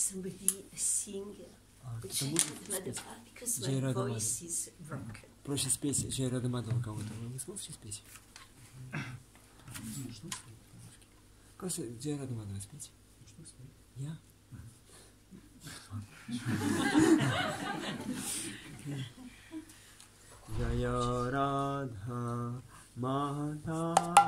somebody sing, which because Джей my Рада voice is broken. Проще спеть Джей Рада Мадова кого-то. Вы сможете спеть? Просто Джей Рада Мадова спеть. Я? Джая Радха Мадава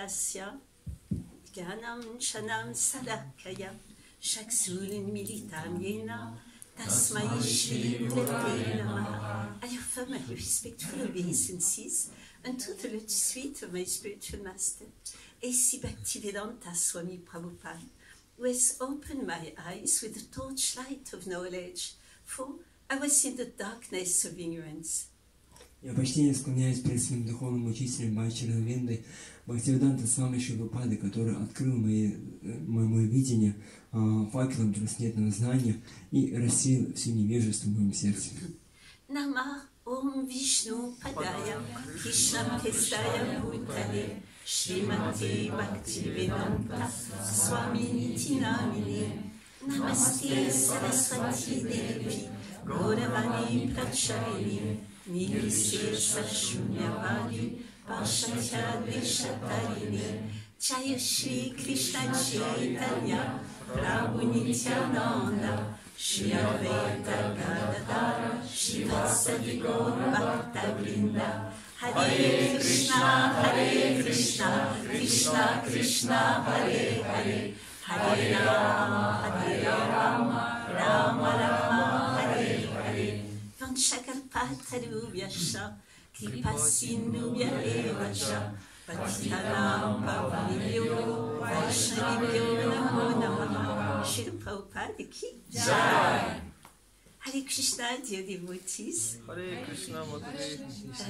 Tasya, Ganam Shanam Sadakaya, Shaksulin Militam Yena, Tasmai Shri Gurate Namaha. I offer my respectful obeisances unto the lotus feet of my spiritual master, A.C. Bhaktivedanta Swami Prabhupada, who has opened my eyes with the torchlight of knowledge, for I was in the darkness of ignorance. Я почти склоняюсь перед своим духовным учителем Бхакти-Равиндой Бхактивиданта Свами Шилупады, который открыл мое видение факелом трансцендентного знания и рассеял все невежество в моем сердце. Намah Om Vishnu Padaya Krishna Kestaya Bhutale Shrimati Bhaktivedanta Swami Niti Namine Namaste Saraswati Devi Gauravani Pracharini Nilise Sashunyavadi Pashatya Deshatarini Jaya Shri Krishna Chaitanya Prabhu Nityananda Shri Advaita Gadadhara Srivasadi Gaura Bhakta Vrinda Hare Krishna, Krishna Krishna, Hare Hare, Hare Rama, Rama Rama, Hare Hare. Vanchakalpataru Vyasha, Kripasindhu Vyarevacha, Patitanam Pavanibhyo, Vaishnavibhyo Namo Namaha. Shri Prabhupada ki Jai. Hare Krishna, dear devotees. Hare Krishna,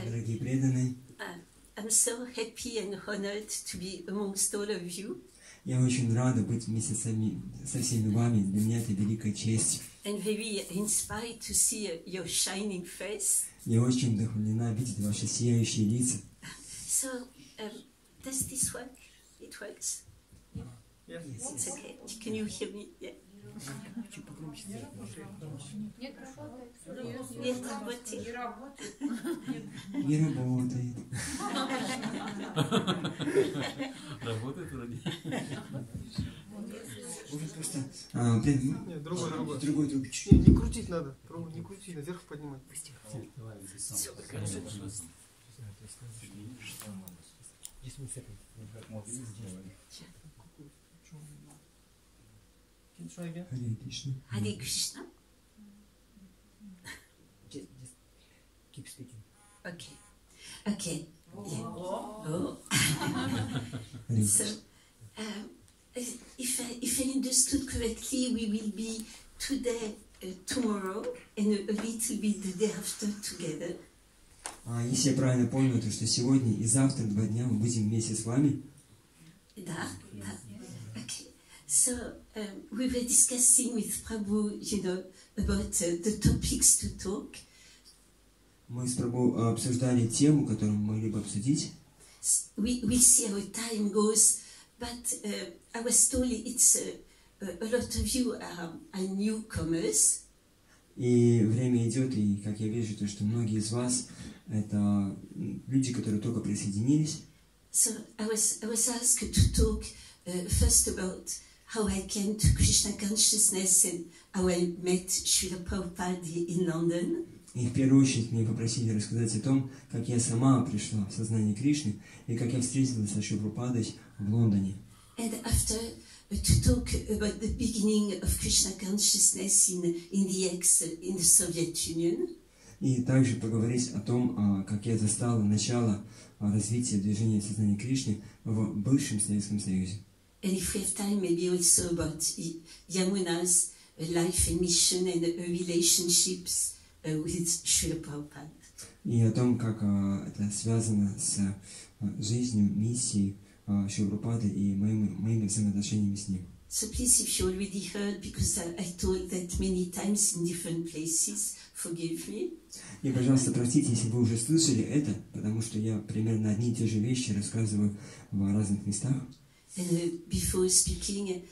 Дорогие преданные, I'm so happy and honored to be amongst all of you. я очень рада быть вместе со всеми вами. Для меня это великая честь. And very inspired to see your shining face. Я очень вдохновлена видеть ваши сияющие лица. So, does this work? It works? Yes. It's okay. Can you hear me? Yeah. Нет, работает. Нет, работает. Не работает. Не работает. Работает вроде. Может просто... Нет, другой. Другой. Не крутить надо. Пробуй, не крутить, наверх поднимать. Can you try again? Харе Кришна. Hare Krishna. Just keep speaking. Okay. Okay. Yeah. Oh. Харе So, if I understood correctly, we will be today, tomorrow, and a little bit the day after together. Если я правильно понял, то что сегодня и завтра 2 дня мы будем вместе с вами. Да. Okay. So we were discussing with Prabhu, about the topics to talk. Мы с Прабху обсуждали тему, которую мы могли бы обсудить. We see how time goes, but I was told it's a lot of you are newcomers. И время идет, и как я вижу, то, что многие из вас это люди, которые только присоединились. So I was asked to talk first about how I came to Krishna consciousness and how I met Srila Prabhupada in London. И в первую очередь меня попросили рассказать о том, как я сама пришла в сознание Кришны и как я встретилась со Шри Прабхупадой в Лондоне. And after to talk about the beginning of Krishna consciousness in the Soviet Union. И также поговорить о том, как я застала начало развития движения сознания Кришны в бывшем Советском Союзе. And if we have time, maybe also about Yamuna's life and mission and relationships with Srila Prabhupada. И о том, как это связано с жизнью, миссией Шри Прабхупады и моими взаимоотношениями с ним. So please, if you already heard, because I told that many times in different places, forgive me. И, пожалуйста, простите, если вы уже слышали это, потому что я примерно одни и те же вещи рассказываю в разных местах. And before speaking,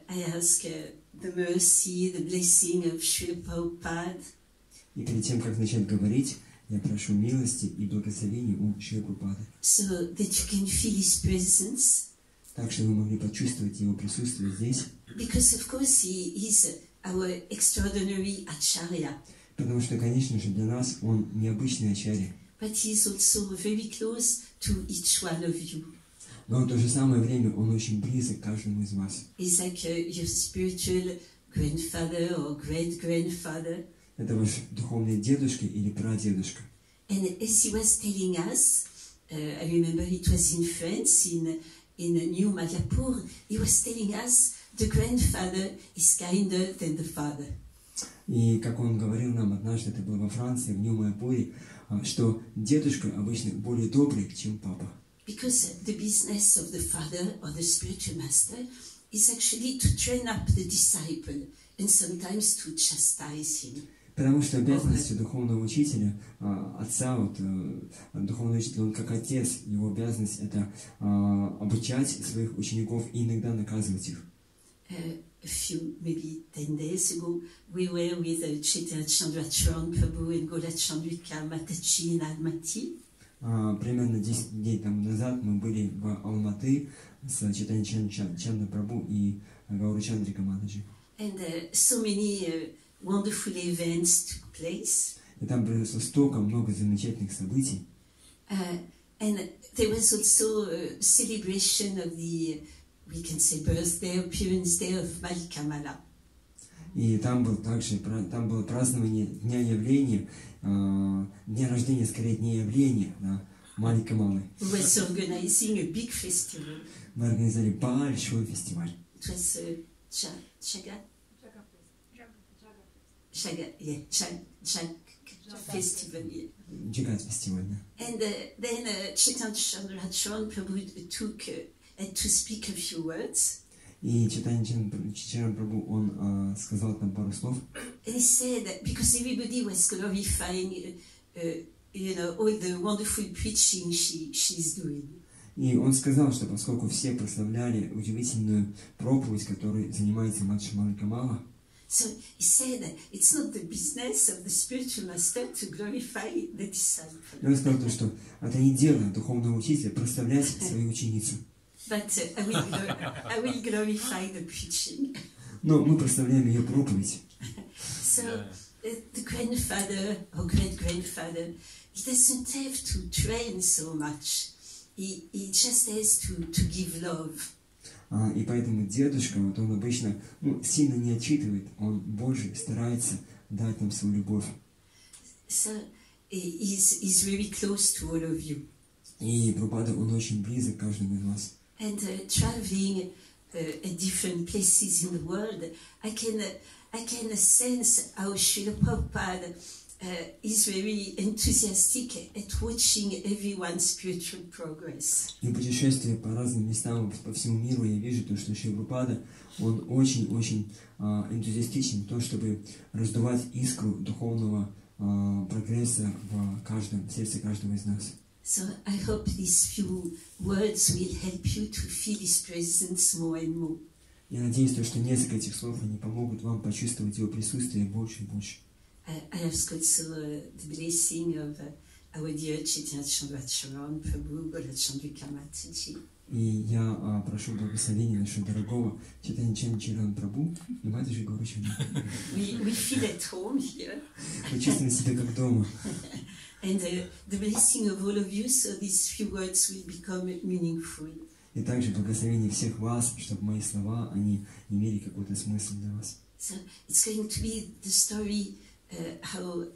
I ask the mercy, the blessing of Srila Prabhupada. И перед тем, как начать говорить, я прошу милости и благословения у Шри Прабхупады. So that you can feel his presence. Так что вы могли почувствовать его присутствие здесь. Because of course he is our extraordinary acharya. Потому что, конечно же, для нас он необычный ачарья. But he is also very close to each one of you. но в то же самое время Он очень близок к каждому из вас. He's like your spiritual grandfather or great-grandfather. Это ваш духовный дедушка или прадедушка. And as he was telling us, I remember it was in France, in New Mayapur, he was telling us the grandfather is kinder than the father. И как он говорил нам однажды, это было во Франции, в Нью-Майапуре, что дедушка обычно более добрый, чем папа. Because the business of the father or the spiritual master is actually to train up the disciple and sometimes to chastise him. Потому что обязанностью духовного учителя, отца, духовного учителя, он как отец, его обязанность это обучать своих учеников и иногда наказывать их. A few, maybe 10 days ago, we were with Chaitanya Chandracharan Prabhu and Golachandrika Mataji in Almaty. Примерно 10 дней тому назад мы были в Алматы с Чайтанья Чандра Прабhu и Гаурачандрика Матаджи. And so many wonderful events took place. И там произошло столько много замечательных событий. And there was also a celebration of the, we can say, birthday, appearance day of Malika Mala. И там было празднование дня явления, дня рождения, скорее, дня явления, да, Малика Малы. Who was organizing a big festival. Мы организовали большой фестиваль. It was Chaga festival. Yeah. Джигат фестиваль, да. And then Chaitanya Chandracharan Prabhu had to speak a few words. И Чайтанья Чандра Прабhu, он сказал там пару слов. And he said that because everybody was glorifying, all the wonderful preaching she's doing. И он сказал, что поскольку все прославляли удивительную проповедь, которой занимается Мадхи Малика Мала, So he said that it's not the business of the spiritual master to glorify the disciple. и он сказал, что это не дело духовного учителя прославлять свою ученицу. But I will glorify the preaching. Но мы прославляем ее проповедь. So the grandfather or great-grandfather, he doesn't have to train so much. He just has to give love. И поэтому дедушка, вот он обычно сильно не отчитывает, он больше старается дать нам свою любовь. So he's very close to all of you. И Прабхупада, он очень близок к каждому из вас. And traveling at different places in the world, I can sense how Srila Prabhupada is very enthusiastic at watching everyone's spiritual progress. И путешествуя по разным местам по всему миру, я вижу то, что Шрила Прабхупада, он очень-очень энтузиастичен в том, чтобы раздувать искру духовного прогресса в сердце каждого из нас. So I hope these few words will help you to feel His presence more and more. Я надеюсь, что несколько этих слов, они помогут вам почувствовать его присутствие больше и больше. I ask also the blessing of our dear Chaitanya Chandracharan Prabhu, Golachandrika Mataji. И я прошу благословения нашего дорогого Чайтанья Чандра Прабhu и Матаджи Гаурачандри. We feel at home here. Мы чувствуем себя как дома. And the blessing of all of you, so these few words will become meaningful. И также благословение всех вас, чтобы мои слова, они имели какой-то смысл для вас. So it's going to be the story how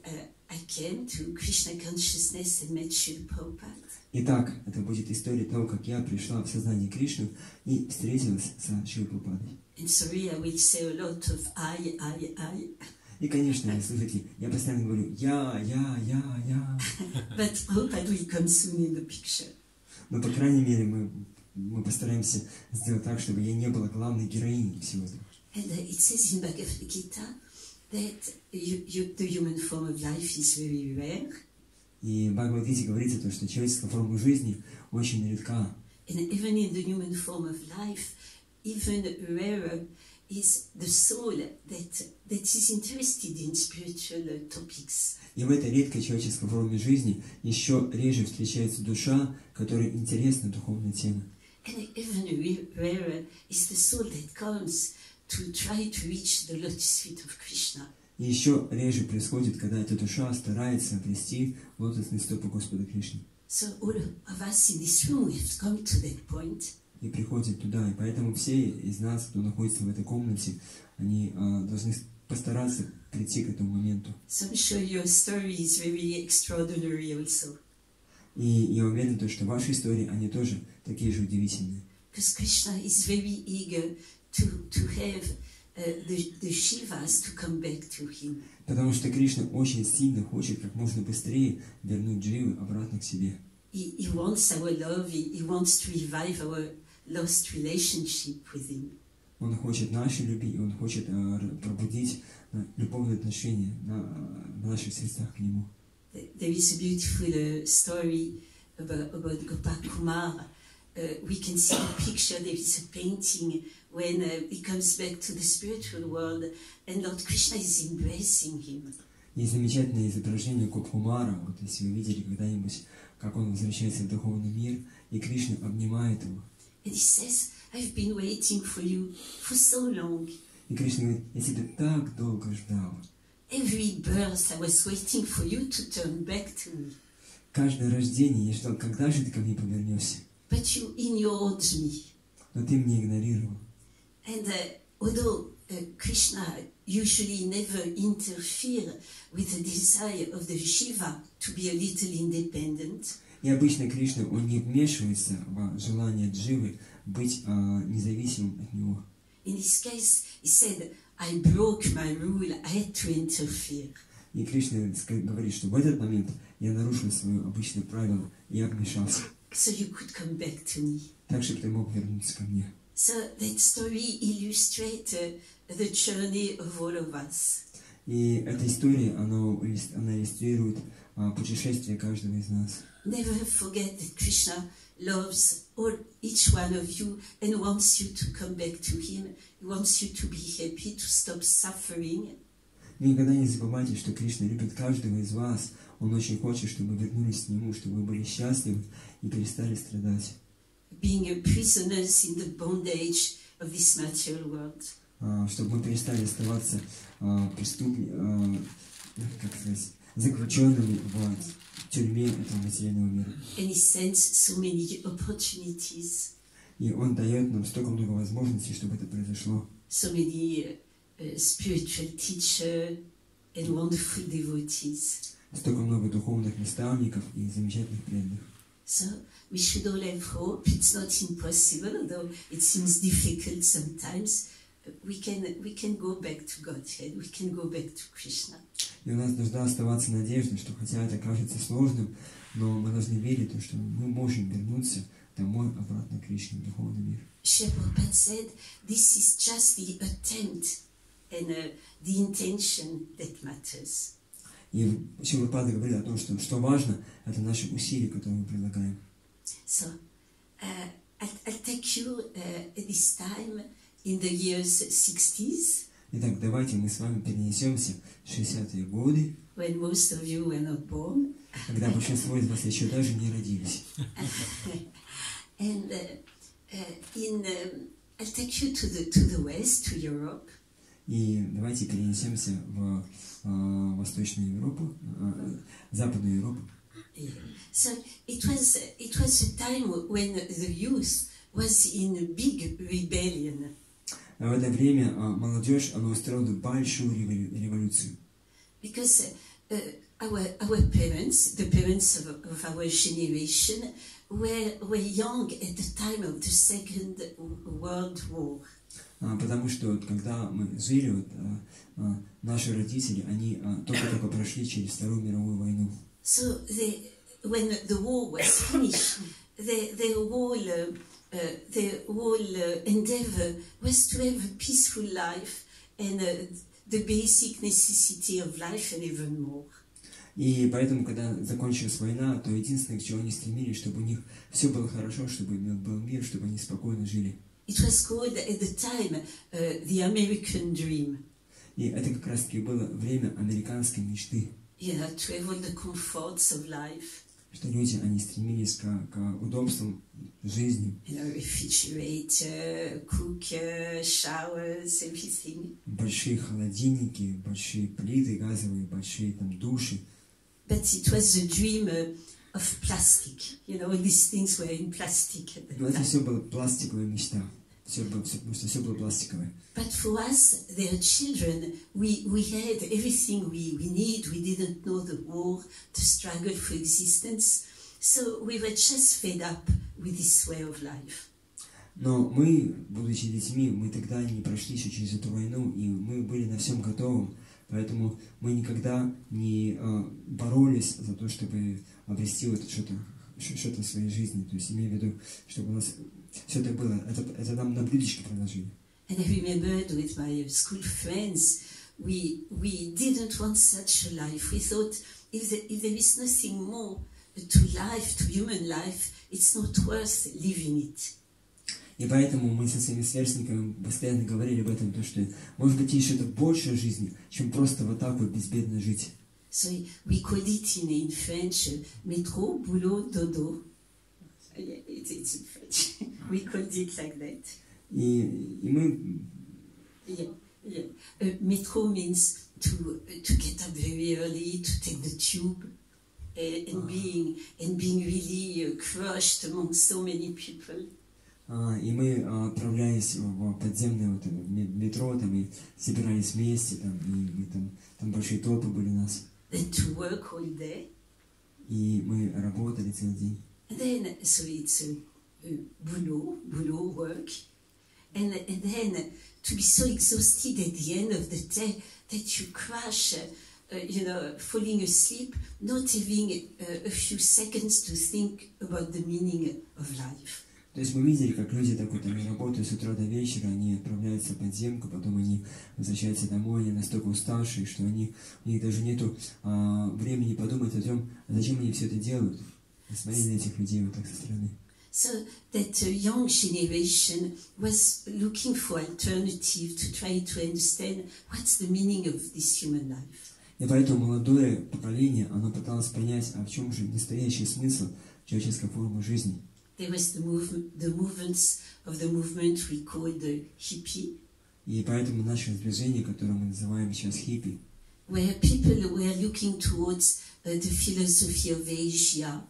I came to Krishna consciousness and met Srila Prabhupada. Итак, это будет история того, как я пришла в сознание Кришны и встретилась с Шрилой Прабхупадой. And sorry, I will say a lot of I. И, конечно, слушайте, я постоянно говорю я. But Prabhupada will come soon in the picture. Но, по крайней мере, мы постараемся сделать так, чтобы я не была главной героиней всего этого. And it says in Bhagavad Gita that the human form of life is very rare. И в Бхагавад-гите говорится то, что человеческая форма жизни очень редка. And even in the human form of life, even rarer is the soul that is interested in spiritual topics. И в этой редкой человеческой форме жизни еще реже встречается душа, которая интересна духовной теме. And even rarer is the soul that comes to try to reach the lotus feet of Krishna. И еще реже происходит, когда эта душа старается обрести лотосные стопы Господа Кришны. So all of us in this room, we have come to that point. И приходит туда. И поэтому все из нас, кто находится в этой комнате, они должны постараться прийти к этому моменту. So I'm sure your story is very extraordinary also. И я уверен, что ваши истории, они тоже такие же удивительные. Because Krishna is very eager to have the Shivas to come back to him. Потому что Кришна очень сильно хочет как можно быстрее вернуть Дживы обратно к себе. He wants our love, he wants to revive our lost relationship with him. Он хочет нашей любви, и он хочет пробудить любовные отношения в наших сердцах к Нему. There is a beautiful story about Gopal Kumar. We can see the picture, there is a painting when he comes back to the spiritual world and Lord Krishna is embracing him. Есть замечательное изображение Гопкумара, вот если вы видели когда-нибудь, как он возвращается в духовный мир, и Кришна обнимает его. And he says, I've been waiting for you for so long. И Кришна говорит, я тебя так долго ждал. Every birth I was waiting for you to turn back to me. Каждое рождение я ждал, когда же ты ко мне повернешься. But you ignored me. Но ты меня игнорировал. And although Krishna usually never interfere with the desire of the Shiva to be a little independent, И обычно Кришна, он не вмешивается в желание Дживы быть независимым от него. in this case, he said, I broke my rule, I had to interfere. И Кришна говорит, что в этот момент я нарушил свое обычное правило, и я вмешался. So you could come back to me. Так, чтобы ты мог вернуться ко мне. So that story illustrates the journey of all of us. И эта история, она иллюстрирует путешествие каждого из нас. Never forget that Krishna loves each one of you and wants you to come back to him. He wants you to be happy, to stop suffering. Никогда не забывайте, что Кришна любит каждого из вас. Он очень хочет, чтобы вы вернулись к Нему, чтобы вы были счастливы и перестали страдать. Being prisoners in the bondage of this material world. Чтобы мы перестали оставаться заключенными в тюрьме этого материального мира. And he sends so many opportunities, И Он дает нам столько много возможностей, чтобы это произошло. so many spiritual teachers and wonderful devotees. Stолько много духовных наставников и замечательных преданных. So we should all have hope. It's not impossible, although it seems difficult sometimes. We can go back to Godhead. We can go back to Krishna. И у нас должна оставаться надежда, что хотя это кажется сложным, но мы должны верить, что мы можем вернуться домой, обратно к Кришне, в духовный мир. Shri Prabhupada said, this is just the attempt and the intention that matters. И Шрила Прабхупада говорит о том, что важно, это наши усилия, которые мы прилагаем. So, I'll take you at this time in the years 60s, Итак, давайте мы с вами перенесемся в 60-е годы, when most of you were not born. когда большинство из вас еще даже не родились. And I'll take you to the west, to Europe. И давайте перенесемся в Восточную Европу, Западную Европу. Yeah. So it was a time when the youth was in big rebellion. А в это время молодежь, она устроила большую революцию. Because our parents, the parents of our generation, were young at the time of the Second World War. Потому что когда мы жили, наши родители, они только-только прошли через Вторую мировую войну. So when the war was finished, their whole endeavor was to have a peaceful life and the basic necessity of life and even more. И поэтому, когда закончилась война, то единственное, к чему они стремились, чтобы у них все было хорошо, чтобы был мир, чтобы они спокойно жили. It was called at the time the American dream. И это как раз-таки было время американской мечты. Yeah, to have all the comforts of life. Что люди, они стремились к удобствам жизнью. Refrigerator, cooker, showers, everything. Большие холодильники, большие плиты газовые, большие там души. But it was the dream of plastic. All these things were in plastic at Но the это time. все было пластиковая мечта. Потому что все было пластиковое. But for us, their children, we had everything we need. We didn't know the war, the struggle for existence. So we were just fed up with this way of life. Но мы, будучи детьми, мы тогда не прошли еще через эту войну, и мы были на всем готовым. Поэтому мы никогда не боролись за то, чтобы обрести вот что-то в своей жизни. То есть имею в виду, чтобы у нас все это было. Это нам на блюдечке предложили. And I remembered with my school friends, we didn't want such a life. We thought if there is nothing more to life, to human life, it's not worth living it. И поэтому мы со своими сверстниками постоянно говорили об этом, то, что, может быть, есть что-то большее в жизни, чем просто вот так вот безбедно жить. So we called it in French, métro, boulot, dodo. Yeah, it's in French. We called it like that. И мы... Yeah. Metro means to get up very early, to take the tube, and being really crushed among so many people. И мы отправлялись в подземное вот, метро, там, и собирались вместе, там, и мы там большие толпы были у нас. Then to work all day. И мы работали целый день. And then, so it's boulot, work. And then to be so exhausted at the end of the day that you crash, falling asleep, not having a few seconds to think about the meaning of life. То есть мы видели, как люди так вот, они работают с утра до вечера, они отправляются в подземку, потом они возвращаются домой, они настолько уставшие, что у них даже нету времени подумать о том, зачем они все это делают. Смотреть на этих людей вот так со стороны. So that young generation was looking for alternative to try to understand what's the meaning of this human life. И поэтому молодое поколение, оно пыталось понять, а в чем же настоящий смысл человеческой формы жизни. There was the movements of the movement we call the hippie. И поэтому наше движение, которое мы называем сейчас хиппи, where people were looking towards the philosophy of Asia,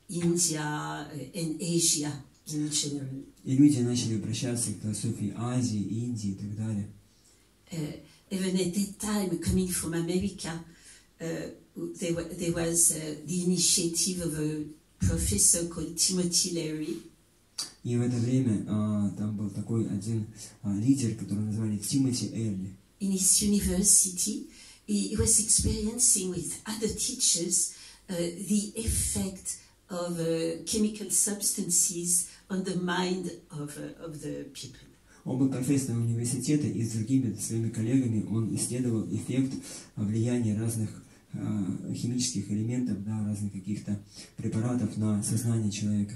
India, and Asia in general. И люди начали обращаться к философии Азии, Индии и так далее. Even at that time, coming from America, there was the initiative of a professor called Timothy Leary. И в это время там был такой один лидер, которого назвали Тимоти Эрли. In his university, he was experiencing with other teachers the effect of chemical substances on the mind of the people. Он был профессором университета, и с другими своими коллегами он исследовал эффект влияния разных химических элементов, да, разных каких-то препаратов на сознание человека.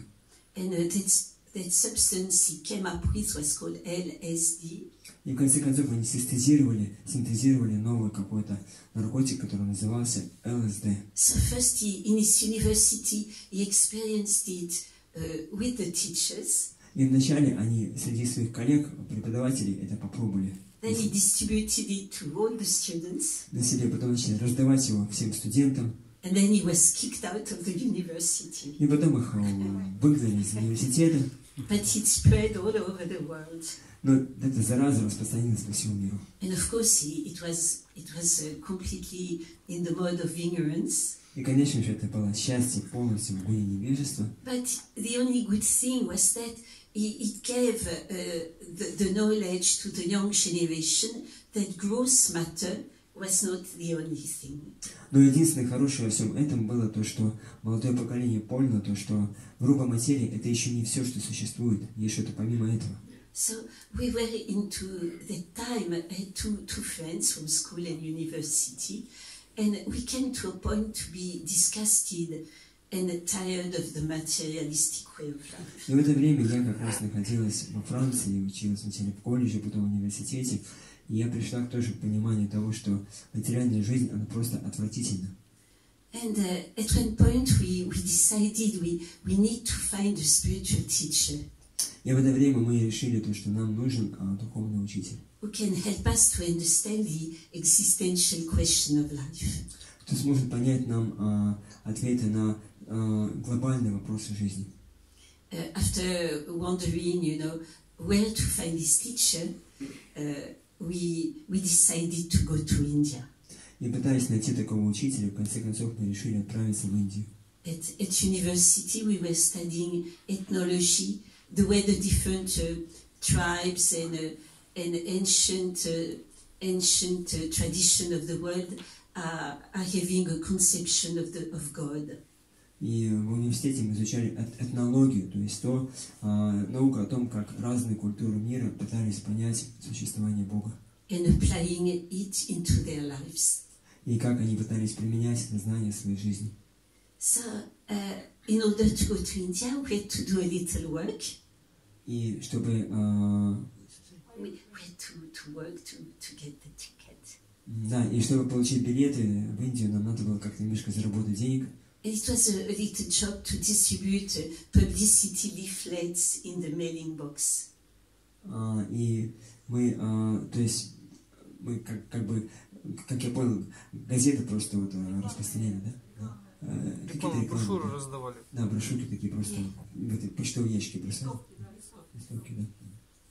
And that substance he came up with was called LSD. И в конце концов они синтезировали новый какой-то наркотик, который назывался ЛСД. So first in his university he experienced it with the teachers. И вначале они среди своих коллег, преподавателей, это попробовали. Then he distributed it to all the students. На себе потом начали раздавать его всем студентам. And then he was kicked out of the university. И потом их выгнали из университета. But it spread all over the world. Но эта зараза распространилась по всему миру. And of course it was completely in the mode of ignorance. И, конечно же, это было счастье полностью в горе невежества. But the only good thing was that it gave the knowledge to the young generation that gross matter was not the only thing. Но единственное хорошее во всем этом было то, что молодое поколение поняло то, что грубая материя – это еще не все, что существует, есть что-то помимо этого. So we were into that time, I had two friends from school and university, and we came to a point to be disgusted and tired of the materialistic way of life. И в это время я как раз находилась во Франции, училась сначала в колледже, потом в университете, и я пришла тоже к пониманию того, что материальная жизнь, она просто отвратительна. And at one point we decided we need to find a spiritual teacher И в это время мы решили, что нам нужен духовный учитель, who can help us to understand the existential question of life. кто сможет понять нам ответы на глобальные вопросы жизни. After wondering, where to find this teacher, we decided to go to India. И пытаясь найти такого учителя, в конце концов мы решили отправиться в Индию. At university, we were studying ethnology, the way the different tribes and ancient tradition of the world are having a conception of God. И в университете мы изучали этнологию, то есть наука о том, как разные культуры мира пытались понять существование Бога. And applying it into their lives. И как они пытались применять это знание в своей жизни. So, in order to go to India, we had to do a little work. И чтобы We had to work to get the ticket. да, и чтобы получить билеты в Индию, нам надо было как-то немножко заработать денег. And it was a little job to distribute publicity leaflets in the mailing box. И мы, то есть, мы как я понял, газеты просто распространяли, да? Рекламу, брошюры раздавали. Да, брошюрки такие просто, в эти почтовые ящики бросали. Листовки, да.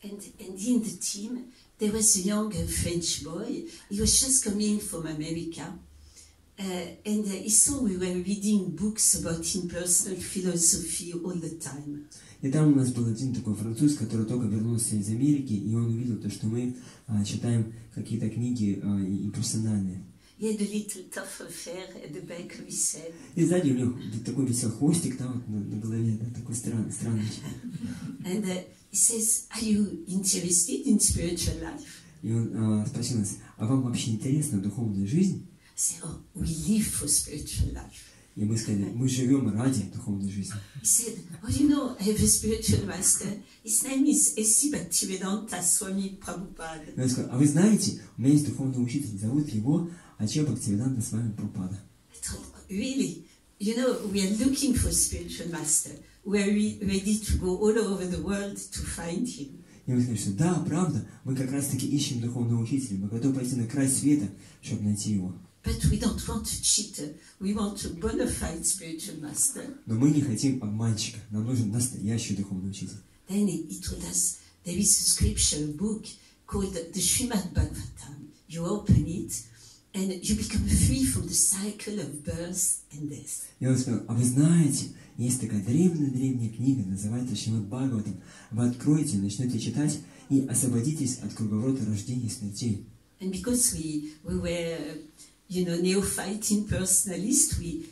And in the team, there was a young French boy. He was just coming from America. And he saw we were reading books about impersonal philosophy all the time. И там у нас был один такой француз, который только вернулся из Америки, и он увидел то, что мы читаем какие-то книги имперсональные. He had a little tuft of hair at the back of his head. И сзади у него такой висел хвостик там на голове, да, такой странный. And he says, "Are you interested in spiritual life?" И он спросил нас, а вам вообще интересна духовная жизнь? I said, "Oh, we live for spiritual life." И мы сказали, мы живем ради духовной жизни. He said, "Oh, I have a spiritual master. His name is S.C. Bhaktivedanta Swami Prabhupada." И он сказал, а вы знаете, у меня есть духовный учитель, зовут его Аче Бхактивиданта Свами Прабхупада. I thought, really? We are looking for a spiritual master. We are ready to go all over the world to find him. И мы сказали, что да, правда, мы как раз-таки ищем духовного учителя, мы готовы пойти на край света, чтобы найти его. But we don't want a cheater. We want a bona fide spiritual master. Но мы не хотим обманщика, нам нужен настоящий духовный учитель. Then he told us there is a scripture book called the Srimad Bhagavatam. You open it and you become free from the cycle of birth and death. И он сказал, а вы знаете, есть такая древняя книга, называется Шримад Бхагаватам. Вы откроете, начнете читать и освободитесь от круговорота рождения и смертей. And because we were, neophyte impersonalists, we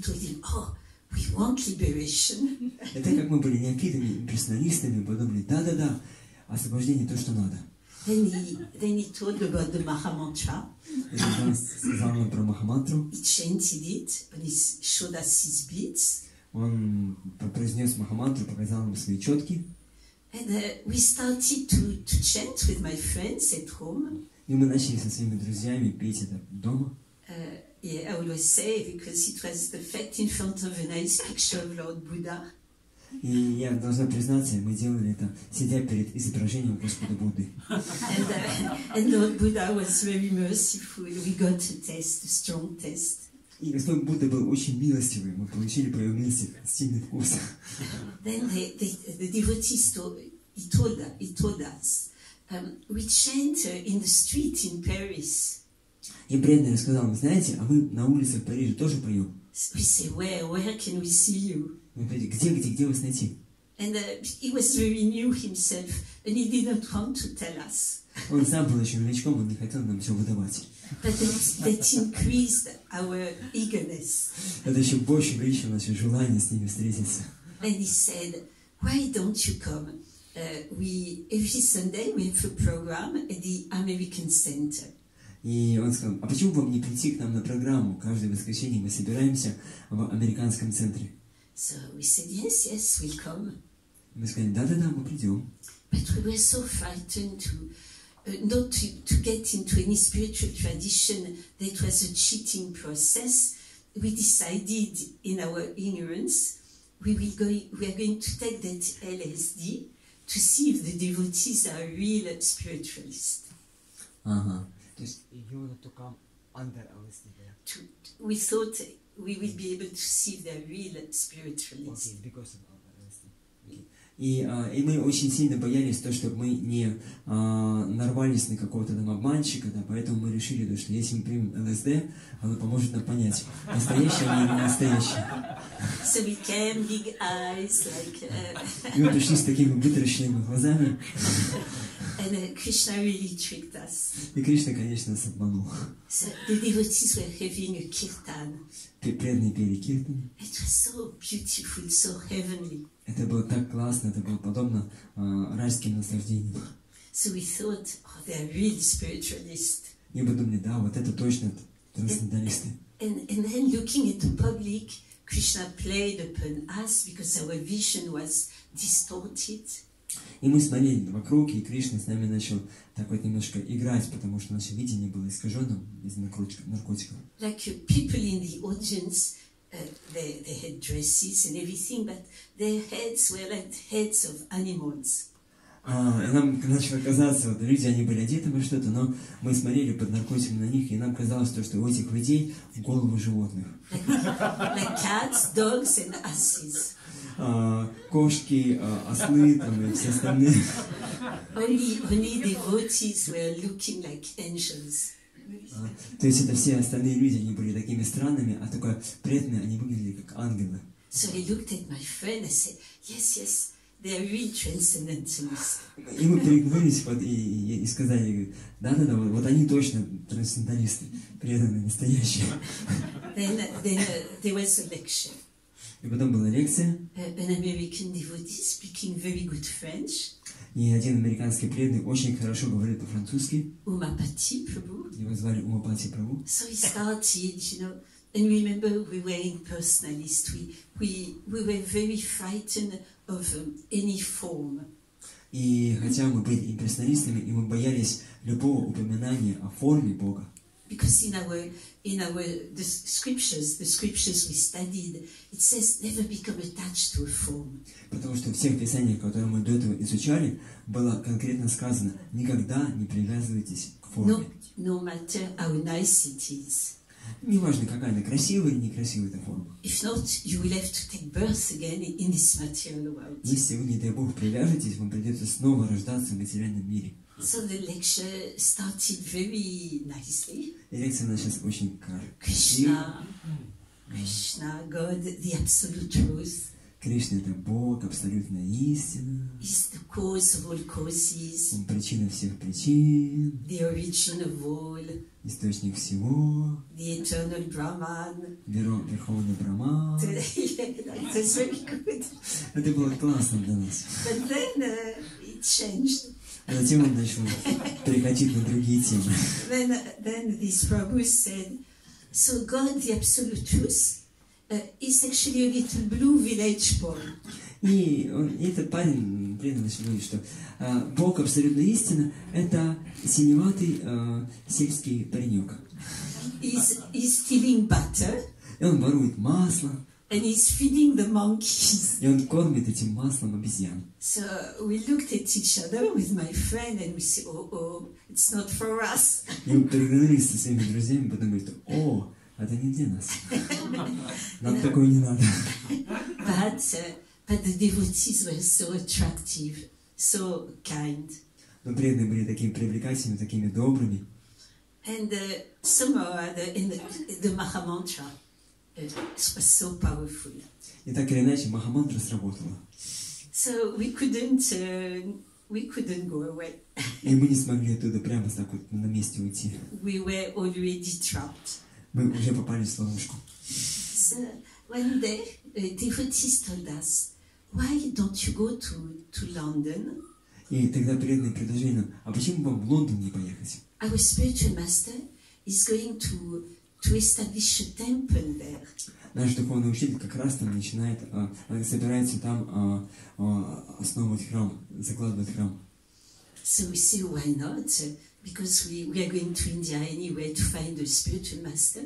told him, oh, we want liberation. И так как мы были неофитами, имперсоналистами, подумали, да, освобождение то, что надо. Then he told about the Mahamantra. И он сказал нам про Махамантру. He chanted it, and he showed us his beats. Он произнес Махамантру, показал нам свои четки. And we started to chant with my friends at home. И мы начали со своими друзьями петь это дома. I always say, because it was the fact in front of a nice picture of Lord Buddha. И я должна признаться, мы делали это, сидя перед изображением Господа Будды. And Lord Buddha was very merciful. We got a test, a strong test. И Господь Будда был очень милостивый, мы получили по его милости сильный вкус. Then the devotees told us, we chant in the street in Paris. И преданный рассказал, знаете, а мы на улицах Парижа тоже поем. We say, where can we see you? Мы говорим, где вас найти? And he was very new himself, and he didn't want to tell us. Он сам был еще новичком, он не хотел нам все выдавать. But that increased our eagerness. Это еще больше увеличило наше желание с ними встретиться. And he said, why don't you come? Every Sunday we have a program at the American Center. И он сказал, а почему вам не прийти к нам на программу? Каждое воскресенье мы собираемся в американском центре. So we said, yes, we'll come. Мы сказали, да, мы придем. But we were so frightened not to get into any spiritual tradition that was a cheating process. we decided in our ignorance we are going to take that LSD to see if the devotees are real spiritualists. Ага. То есть you wanted to come under LSD, yeah? We thought we will be able to see if they're real spiritualists. Okay, because of LSD. Okay. И мы очень сильно боялись то, чтобы мы не нарвались на какого-то там обманщика, да, поэтому мы решили, то, что если мы примем ЛСД, оно поможет нам понять, настоящее или не настоящее. So we came, big eyes, like... И мы пришли с такими вытаращенными глазами. And Krishna really tricked us. И Кришна, конечно, нас обманул. So the devotees were having a kirtan. Преданные пели киртан. It was so beautiful, so heavenly. Это было так классно, это было подобно райским наслаждениям. So we thought, oh, they're really spiritualists. И мы подумали, да, вот это точно трансценденталисты. And then looking at the public, Krishna played upon us because our vision was distorted. И мы смотрели вокруг, и Кришна с нами начал так вот немножко играть, потому что наше видение было искаженным из наркотиков. Like people in the audience, they had dresses and everything, but their heads were like heads of animals. И нам начало казаться, вот люди, они были одеты во что-то, но мы смотрели под наркотиком на них, и нам казалось, то, что у этих людей головы животных. Like cats, dogs and asses. Кошки, ослы там, и все остальные. Only devotees were looking like angels. То есть это все остальные люди, они были такими странными, а только преданные, они выглядели как ангелы. So I looked at my friend and said, yes, they are real transcendentalists. И мы переговорились и сказали, да, вот они точно трансценденталисты, преданные, настоящие. Then there was a lecture. И потом была лекция. An American devotee speaking very good French. И один американский преданный очень хорошо говорит по-французски. Umapati Prabhu. Его звали Умапати Прабhu. So he started, and remember we were impersonalists. We were very frightened of any form. И хотя мы были имперсоналистами, и мы боялись любого упоминания о форме Бога. Because in the scriptures we studied, it says never become attached to a form. Потому что в всех писаниях, которые мы до этого изучали, было конкретно сказано: никогда не привязывайтесь к форме. No matter how nice it is. Неважно, какая она, красивая или некрасивая эта форма. If not, you will have to take birth again in this material world. Если вы, не дай Бог, привяжетесь, вам придется снова рождаться в материальном мире. So the lecture started very nicely. И лекция началась очень красиво. Krishna, God, the absolute truth. Кришна — это Бог, абсолютная истина. Is the cause of all causes. Он причина всех причин. The origin of all. Источник всего. The eternal Brahman. Верховный Брахман. That's very good. Это было классно для нас. But then it changed. А затем он начал переходить на другие темы. Then this Prabhu said, so God, the absolute truth, is actually a little blue village boy. И этот парень преданно начал говорить, что Бог абсолютная истина — это синеватый сельский паренек. He's stealing butter. И он ворует масло. And he's feeding the monkeys. И он кормит этим маслом обезьян. So we looked at each other with my friend and we said, oh, it's not for us. И мы переглянулись со своими друзьями и подумали, что это не для нас. Нам такое не надо. But the devotees were so attractive, so kind. Но преданные были такими привлекательными, такими добрыми. And somehow the Mahamantra was so powerful. И так или иначе Махамантра сработала. So we couldn't go away. И мы не смогли оттуда прямо так вот на месте уйти. We were already trapped. Мы уже попали в ловушку. So one day, devotees told us, why don't you go to London? И тогда преданные предложили нам: а почему вам в Лондон не поехать? Our spiritual master is going to establish a temple there. Наш духовный учитель как раз там начинает, собирается там основывать храм, закладывать храм. So we say, why not? Because we are going to India anyway to find a spiritual master.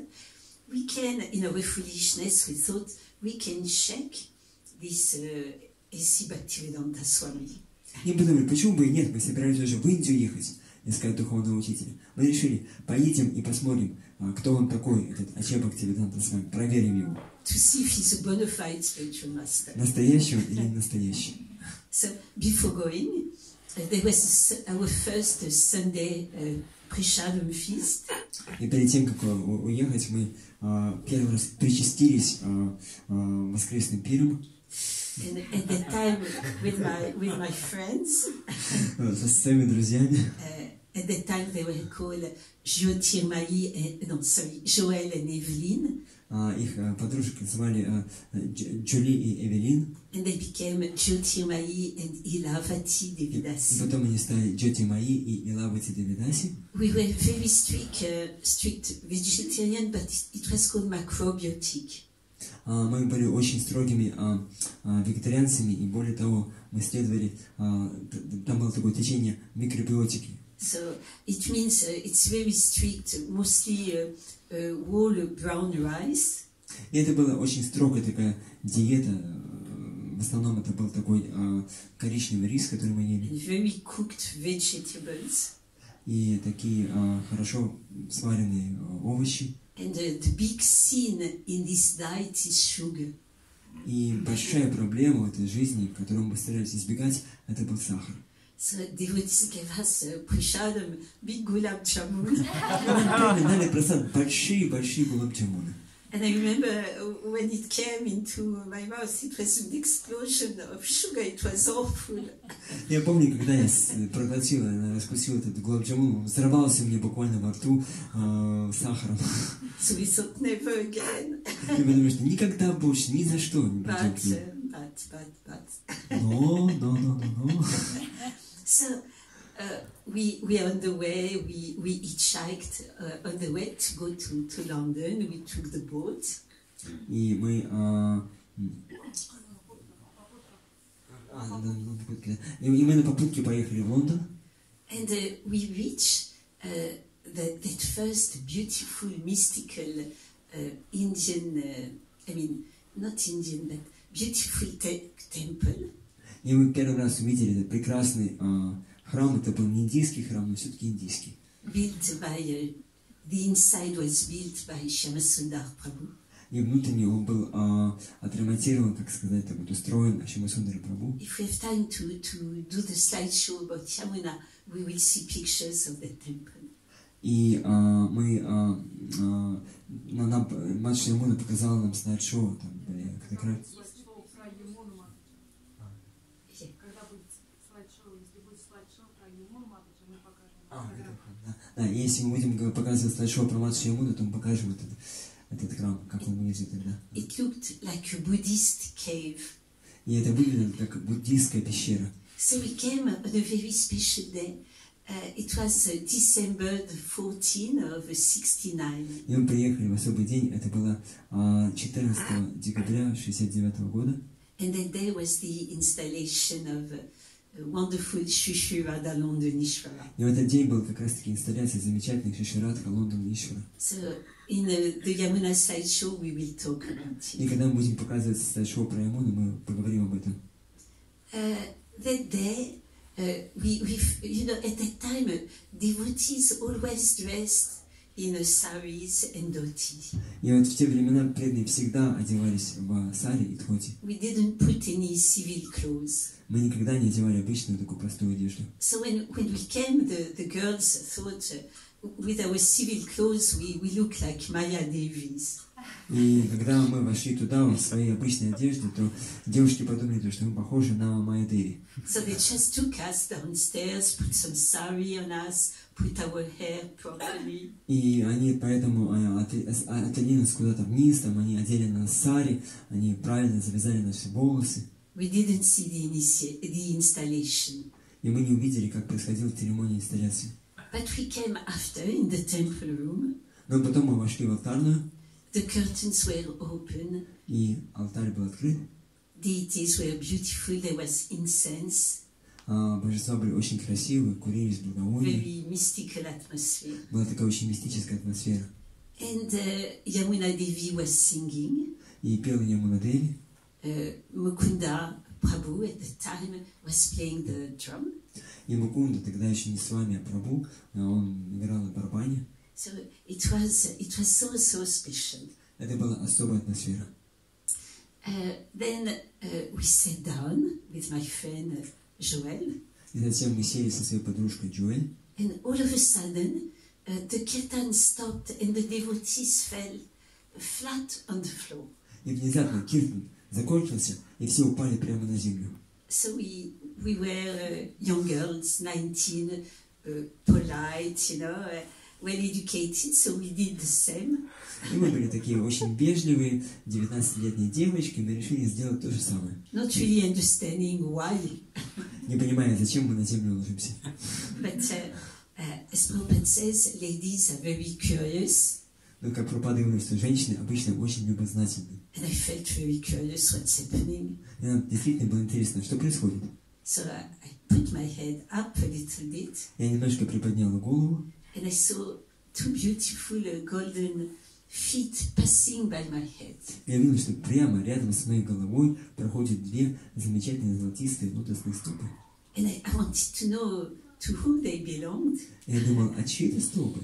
we can, in our foolishness, we thought we can check this Esi Bhaktivedanta Swami. И подумали, почему бы и нет, мы собирались уже в Индию ехать, искать духовного учителя. Мы решили, поедем и посмотрим, кто он такой, этот Аче Бхактивиданта Свами, проверим его. To see if he's a bona fide spiritual master. Настоящий он или не настоящий. So, before going, there was our first Sunday Prashadam feast. И перед тем, как уехать, мы первый раз причастились воскресным пиром. And at that time, with my friends, Со своими друзьями. at that time they were called Jyotirmayi, Joël and Evelyn. Их подружек звали Джоли и Эвелин. And they became Jyotirmayi and Ilavati И Devidasi. потом они стали Джоти Маи и Илавати Девидаси. We were very strict vegetarian, but it was called macrobiotic. Мы были очень строгими вегетарианцами, и более того, мы следовали, там было такое течение микробиотики. So it means it's very strict, mostly whole brown rice. И это была очень строгая такая диета. В основном это был такой коричневый рис, который мы ели. And very cooked vegetables. И такие хорошо сваренные овощи. And the big sin in this diet is sugar. И большая проблема в этой жизни, которую мы старались избегать, это был сахар. So devotees gave us prashadam, big gulab jamun. Нам дали просто большие гулаб-джамуны. And I remember when it came into my mouth, it was an explosion of sugar. It was awful. Я помню, когда я проглотил, раскусил этот гулаб-джамун, взорвался мне буквально во рту сахаром. So we thought never again. Я подумал, что никогда больше, ни за что не But, пойдем. Но. So we are on the way. We hitchhiked on the way to go to London. We took the boat. И мы на попутке поехали в Лондон. And we reached that first beautiful, mystical Indian, not Indian, but beautiful temple. И мы первый раз увидели этот прекрасный храм. Это был не индийский храм, но все-таки индийский. Built by, the inside was built by Shyamasundar Prabhu. И внутренне он был отремонтирован, как сказать, так вот устроен Шьямасундари Прабху. If we have time to do the slideshow about Yamuna, we will see pictures of the temple. И Мадж Ямуна показала нам слайд-шоу, там, как это Да, если мы будем показывать слайд-шоу про Мадж Ямуна, то мы покажем этот храм, как он выглядит тогда. It looked like a Buddhist cave. И это выглядело как буддийская пещера. So we came on a very special day. It was December the 14th of 69. И мы приехали в особый день, это было 14 декабря 1969 года. And that day was the installation of wonderful Shri Radha Londonishvara. И в этот день был как раз-таки инсталляция замечательных Шиширадха Лондонишвара. So in the Yamuna slideshow we will talk about И it. когда мы будем показывать слайд-шоу про Ямуну, мы поговорим об этом. That day, at that time, devotees always dressed in saris and dhotis. И вот в те времена преданные всегда одевались в сари и дхоти. We didn't put any civil clothes. Мы никогда не одевали обычную такую простую одежду. So when we came, the girls thought with our civil clothes we look like Maya Devis. И когда мы вошли туда в своей обычной одежде, то девушки подумали, что мы похожи на Майя Деви. So they just took us downstairs, put some sari on us, put our hair properly. И они поэтому отвели нас куда-то вниз, там они одели на нас сари, они правильно завязали наши волосы. We didn't see the installation. И мы не увидели, как происходила церемония инсталляции. But we came after in the temple room. Но потом мы вошли в алтарную. The curtains were open. И алтарь был открыт. Deities were beautiful. There was incense. Божества были очень красивые, курились благовония. Very mystical atmosphere. Была такая очень мистическая атмосфера. And Yamuna Devi was singing. И пел Ямуна Деви. Mukunda Prabhu at the time was playing the drum. И Мукунда, тогда еще не с вами, а Прабhu, он играл на барабане. So it was so special. Это была особая атмосфера. Then we sat down with my friend Joel. И затем мы сели со своей подружкой Джоэль. And all of a sudden, the kirtan stopped and the devotees fell flat on the floor. И внезапно киртан закончился, и все упали прямо на землю. So we were young girls, 19, polite, well educated, so we did the same. И мы были такие очень вежливые, 19-летние девочки, мы решили сделать то же самое. Not really understanding why. Не понимая, зачем мы на землю ложимся. But as Prabhupada says, ladies are very curious. Но, как Прабхупада говорит, что женщины обычно очень любознательны. And I felt very curious what's happening. И нам действительно было интересно, что происходит. So I put my head up a little bit. Я немножко приподняла голову. And I saw two beautiful golden feet passing by my head. Я видел, что прямо рядом с моей головой проходят две замечательные золотистые лотосные стопы. And I wanted to know to whom they belonged. Я думал, а чьи это стопы?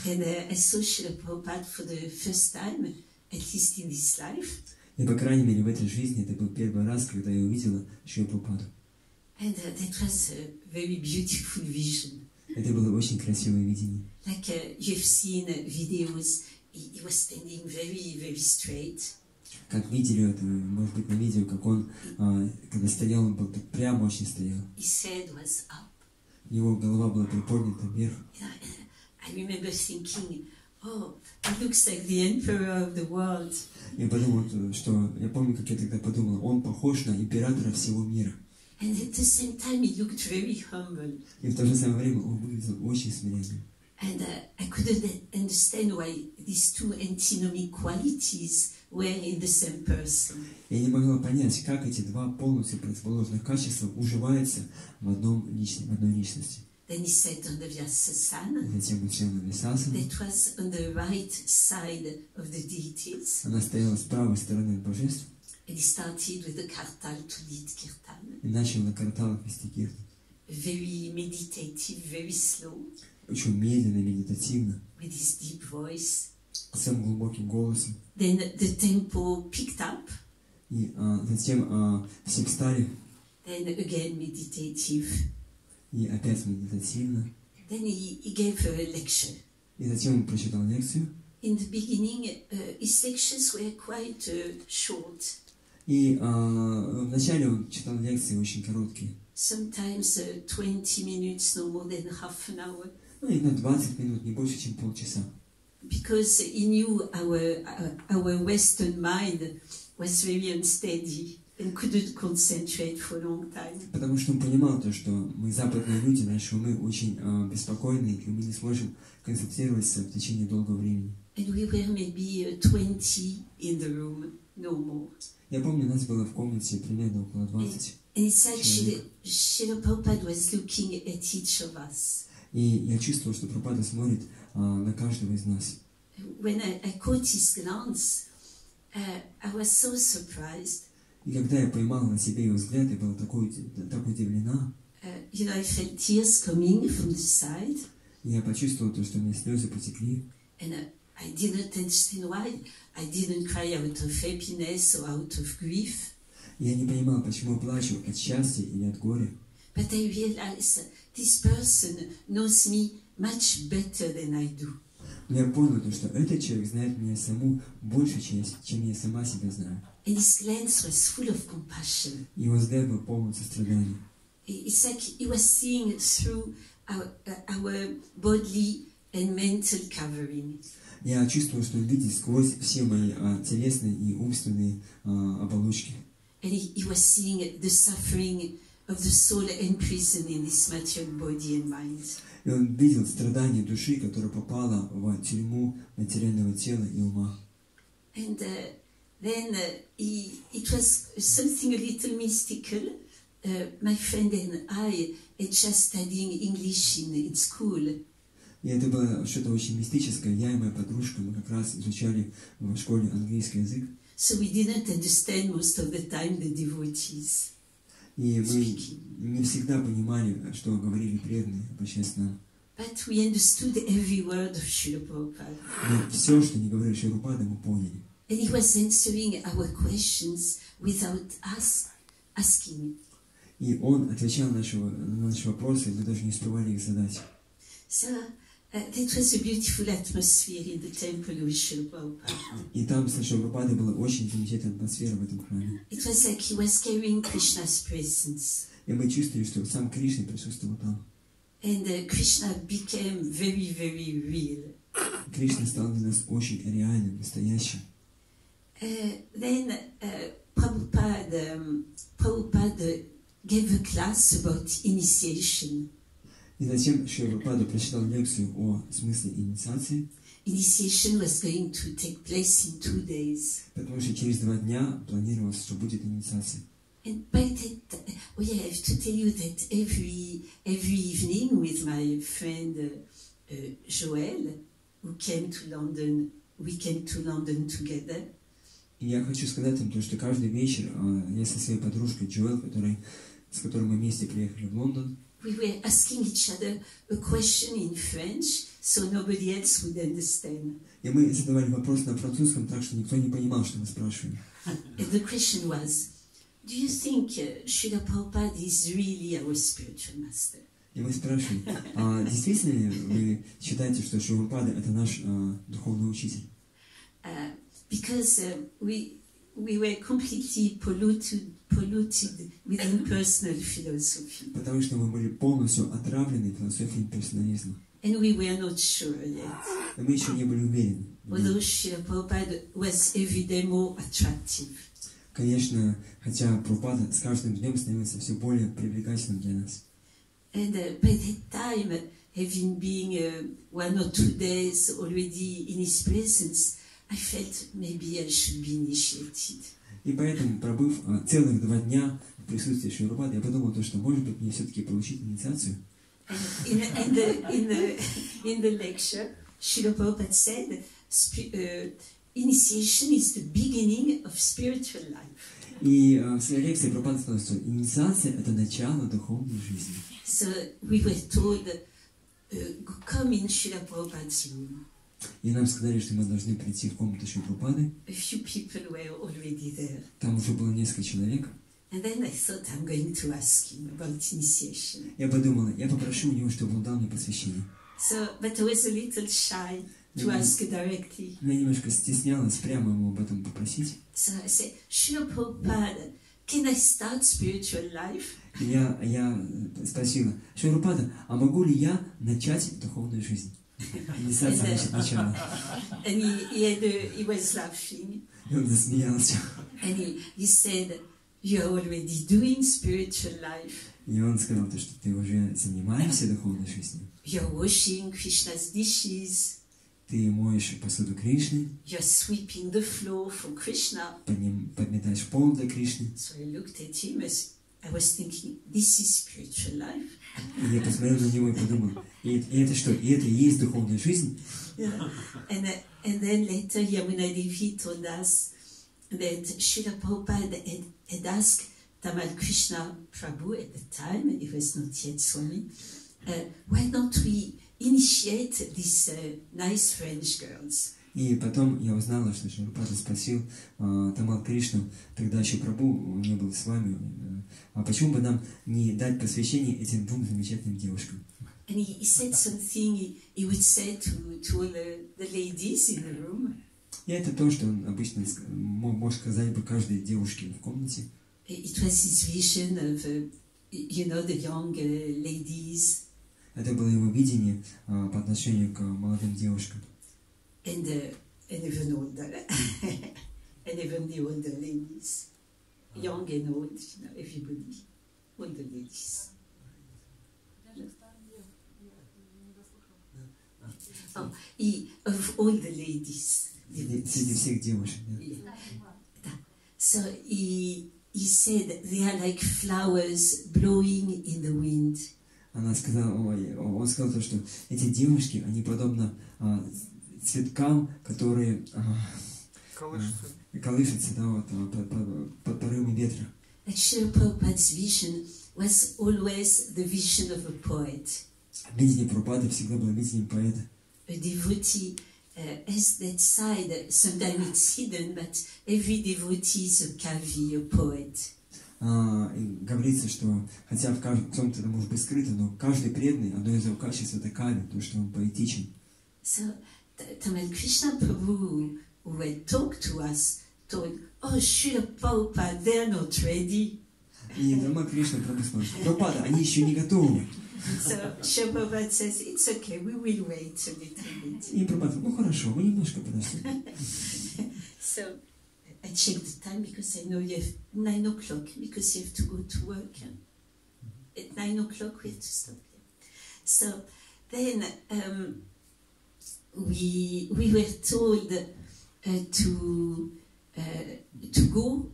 And I saw Srila Prabhupada for the first time, at least in this life. И, по крайней мере, в этой жизни это был первый раз, когда я увидела Шрила Прабхупаду. And that was a very beautiful vision. Это было очень красивое видение. Like you've seen videos, he was standing very, very straight. Как видели это, может быть, на видео, как он, когда стоял, он был так прямо очень стоял. His head was up. Его голова была приподнята вверх. I remember thinking, oh, he looks like the emperor of the world. Я подумал, что я помню, как я тогда подумал, он похож на императора всего мира. And at the same time, he looked very humble. И в то же самое время он выглядел очень смиренным. And I couldn't understand why these two antinomic qualities were in the same person. Я не могла понять, как эти два полностью противоположных качества уживаются в одной личности. Then he sat on the Vyasasana. Затем он сел на Висасану. That was on the right side of the deities. Она стояла с правой стороны от божеств. And he started with the kartal to lead kirtan. И начал на карталах вести киртан. Very meditative, very slow. Очень медленно, медитативно. With his deep voice. С самым глубоким голосом. Then the tempo picked up. И затем все встали. Then again meditative. И опять медитативно. Then he gave a lecture. И затем он прочитал лекцию. In the beginning, his lectures were quite short. И вначале он читал лекции очень короткие. Sometimes 20 minutes, no more than half an hour. Ну, и на 20 минут, не больше, чем полчаса. Because he knew our Western mind was very unsteady and couldn't concentrate for a long time. Потому что он понимал то, что мы западные люди, наши умы очень беспокойны, и мы не сможем концентрироваться в течение долгого времени. And we were maybe 20 in the room, no more. Я помню, нас было в комнате примерно около 20. And it's like Srila Prabhupada was looking at each of us. И я чувствовал, что Прабхупада смотрит на каждого из нас. When I caught his glance, I was so surprised. И когда я поймала на себе его взгляд, я была так удивлена. I felt tears coming from the side. И я почувствовала то, что у меня слезы потекли. And I didn't understand why. I didn't cry out of happiness or out of grief. Я не понимала, почему я плачу, от счастья или от горя. But I realized this person knows me much better than I do. Но я понял, что этот человек знает меня саму больше, чем я сама себя знаю. And his glance was full of compassion. Его взгляд был полон сострадания. It's like he was seeing through our bodily and mental covering. Я чувствовал, что он видит сквозь все мои телесные и умственные оболочки. And he was seeing the suffering of the soul imprisoned in this material body and mind. И он видел страдания души, которая попала в тюрьму материального тела и ума. And then it was something a little mystical. My friend and I had just studying English in school. И это было что-то очень мистическое. Я и моя подружка, мы как раз изучали в школе английский язык. So we didn't understand most of the time the devotees. И мы не всегда понимали, что говорили преданные, обращаясь к нам. But we understood every word of Srila Prabhupada. Но все, что не говорил Шри Рупада, мы поняли. And he was answering our questions without us asking. И он отвечал на наши вопросы, мы даже не успевали их задать. So that was a beautiful atmosphere in the temple with Srila Prabhupada. И там с Шри Рупадой была очень замечательная атмосфера в этом храме. It was like he was carrying Krishna's presence. И мы чувствовали, что сам Кришна присутствовал там. And Krishna became very, very real. Кришна стал для нас очень реальным, настоящим. Then Prabhupada gave a class about initiation. И затем Шри Рупада прочитал лекцию о смысле инициации, Initiation was going to take place in 2 days. потому что через 2 дня планировалось, что будет инициация. And by that, I have to tell you that every evening with my friend Joel, who came to London, we came to London together. И я хочу сказать им, что каждый вечер я со своей подружкой Джоэл, с которой мы вместе приехали в Лондон, We were asking each other a question in French, so nobody else would understand. и мы задавали вопрос на французском, так что никто не понимал, что мы спрашиваем. And the question was, do you think Srila Prabhupada is really our spiritual master? И мы спрашиваем, действительно ли вы считаете, что Шри Рупада это наш духовный учитель? Because we were completely polluted with impersonal philosophy. Потому что мы были полностью отравлены философией персонализма. And we were not sure yet. И мы еще не были уверены. Although Srila Prabhupada was every day more attractive. Конечно, хотя Прабхупада с каждым днем становится все более привлекательным для нас. And by that time, having been 1 or 2 days already in his presence, I felt maybe I should be initiated. И поэтому, пробыв целых 2 дня в присутствии Шри Рупады, я подумал, что, может быть, мне все-таки получить инициацию. In the lecture, Srila Prabhupada said, initiation is the beginning of spiritual life. И в своей лекции Прабхупада сказал, что инициация – это начало духовной жизни. So we were told, come in Srila Prabhupada's room. И нам сказали, что мы должны прийти в комнату Шри Прабхупады. A few people were already there. Там уже было несколько человек. And then I thought I'm going to ask him about initiation. Я подумала, я попрошу у него, чтобы он дал мне посвящение. So, but I was a little shy to ask directly. Я немножко стеснялась прямо ему об этом попросить. So I said, Srila Prabhupada, can I start spiritual life? И я спросила, Шри Рупада, а могу ли я начать духовную жизнь? Инициация значит начало. And he was laughing. И он засмеялся. And he said, you're already doing spiritual life. И он сказал, что ты уже занимаешься духовной жизнью. You're washing Krishna's dishes. Ты моешь посуду Кришны. You're sweeping the floor for Krishna. Подметаешь пол для Кришны. So I looked at him as I was thinking, this is spiritual life. И я посмотрел на него и подумал, и это что? И это и есть духовная жизнь? Yeah. And then later Yamuna Devi told us that Srila Prabhupada had asked Tamal Krishna Prabhu at the time, and he was not yet Swami, why don't we initiate these nice French girls? И потом я узнала, что Шри Рупада спросил Тамал Кришну, тогда еще Прабху не был с вами, а почему бы нам не дать посвящение этим 2 замечательным девушкам? And he said something he would say to all the ladies in the room. И это то, что он обычно мог сказать бы каждой девушке в комнате. It was his vision of, the young ladies. Это было его видение по отношению к молодым девушкам. And even older. And even the older ladies. Young and old, everybody. All the ladies. Oh, of all the ladies. Среди всех девушек. Да. So he said they are like flowers blowing in the wind. он сказал то, что эти девушки, они подобно цветкам, которые колышутся, да, вот, под порывами ветра. That Srila Prabhupada's vision was always the vision of a poet. Видение Прабхупады всегда было видением поэта. A devotee has that side. Sometimes it's hidden, but every devotee is a kavi, a poet. И говорится, что хотя в ком-то это может быть скрыто, но каждый преданный, одно из его качеств это кави, то, что он поэтичен. So, Tamal Krishna Prabhu, who had talked to us, told, "Oh, Srila Prabhupada, they're not ready." И Тамал Кришна Прабху сказал, что Прабхупада, они еще не готовы. So Srila Prabhupada says, "It's okay, we will wait a little bit." И Прабхупада, ну хорошо, вы немножко подождите. So I checked the time because I know you have 9 o'clock because you have to go to work. At 9 o'clock we have to stop. So then we were told to go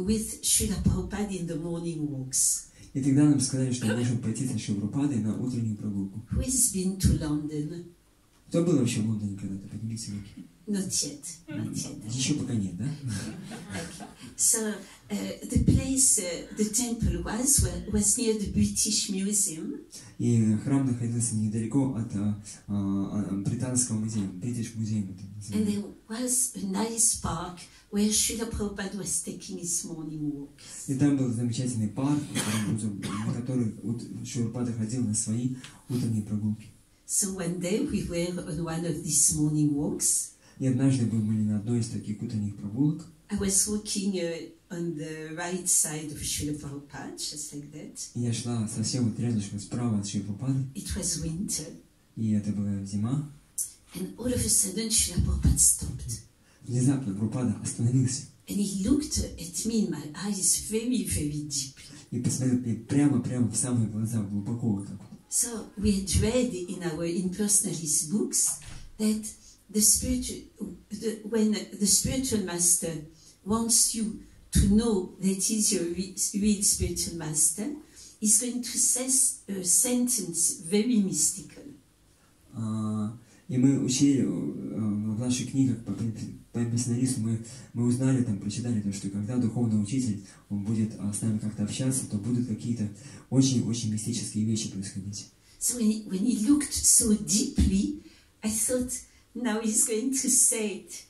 with Srila Prabhupada in the morning walks. И тогда нам сказали, что мы можем пойти со Шрилой Прабхупадой на утреннюю прогулку. Who has been to London? Кто был вообще в Лондоне когда-то? Поднимите руки. Not yet. Not yet. Еще пока нет, да? Okay. So the place, the temple was near the British Museum. И храм находился недалеко от британского музея, British Museum. And there was a nice park where Srila Prabhupada was taking his morning walk. И там был замечательный парк, на который Шрила Прабхупада ходил на свои утренние прогулки. So one day we were on one of these morning walks. И однажды мы были на одной из таких утренних прогулок. I was walking on the right side of Srila Prabhupada, just like that. И я шла совсем вот рядышком справа от Шрилы Прабхупады. It was winter. И это была зима. And all of a sudden Srila Prabhupada stopped. Внезапно Прабхупада остановился. And he looked at me in my eyes very, very deeply. И посмотрел мне прямо в самые глаза, глубоко вот так вот. So we had read in our impersonalist books that when the spiritual master wants you to know that he's your real spiritual master, he's going to say a sentence very mystical. И мы учили в наших книгах по имперсонализму, мы узнали, там, прочитали, то, что когда духовный учитель, он будет с нами как-то общаться, то будут какие-то очень-очень мистические вещи происходить. So when he looked so deeply, I thought, now he's going to say it,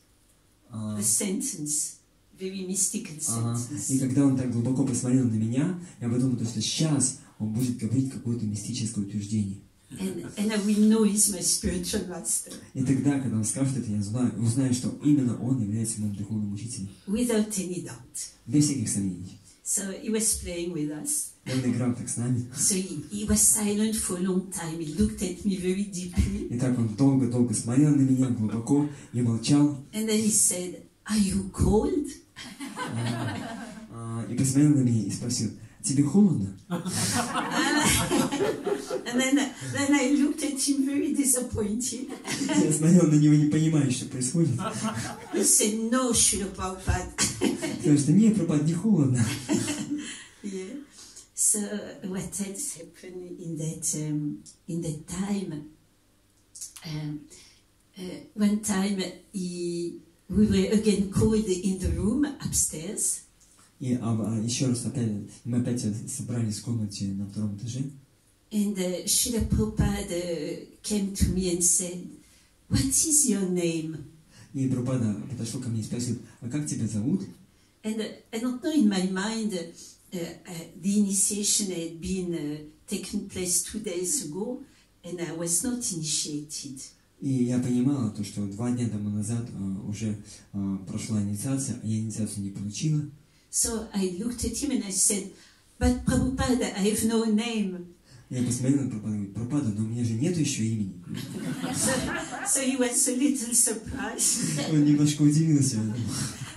the sentence, very mystical sentence. И когда он так глубоко посмотрел на меня, я подумал, что сейчас он будет говорить какое-то мистическое утверждение. And I will know he's my spiritual master. И тогда, когда он скажет это, я узнаю, что именно он является моим духовным учителем. Without any doubt. Без всяких сомнений. So he was playing with us. Он играл так с нами. So he was silent for a long time. He looked at me very deeply. И так он долго-долго смотрел на меня, глубоко, и молчал. And then he said, "Are you cold?" И посмотрел на меня и спросил, тебе холодно? And then I looked at him very disappointed. Я смотрел на него, не понимая, что происходит. He said, "No, Srila Prabhupada." Потому что мне, Прабхупада, не холодно. Yeah. So what else happened in that time? One time we were again called in the room upstairs. И еще раз мы опять собрались в комнате на втором этаже. And Srila Prabhupada came to me and said, "What is your name?" И Прабхупада подошел ко мне и спросил, а как тебя зовут? And I don't know, in my mind, the initiation had been taken place 2 days ago, and I was not initiated. И я понимала, то, что 2 дня тому назад уже прошла инициация, а я инициацию не получила. So I looked at him and I said, "But Prabhupada, I have no name." Я посмотрела на Прабхупаду и говорю, Прабхупада, но у меня же нету еще имени. So he was a little surprised. Он немножко удивился.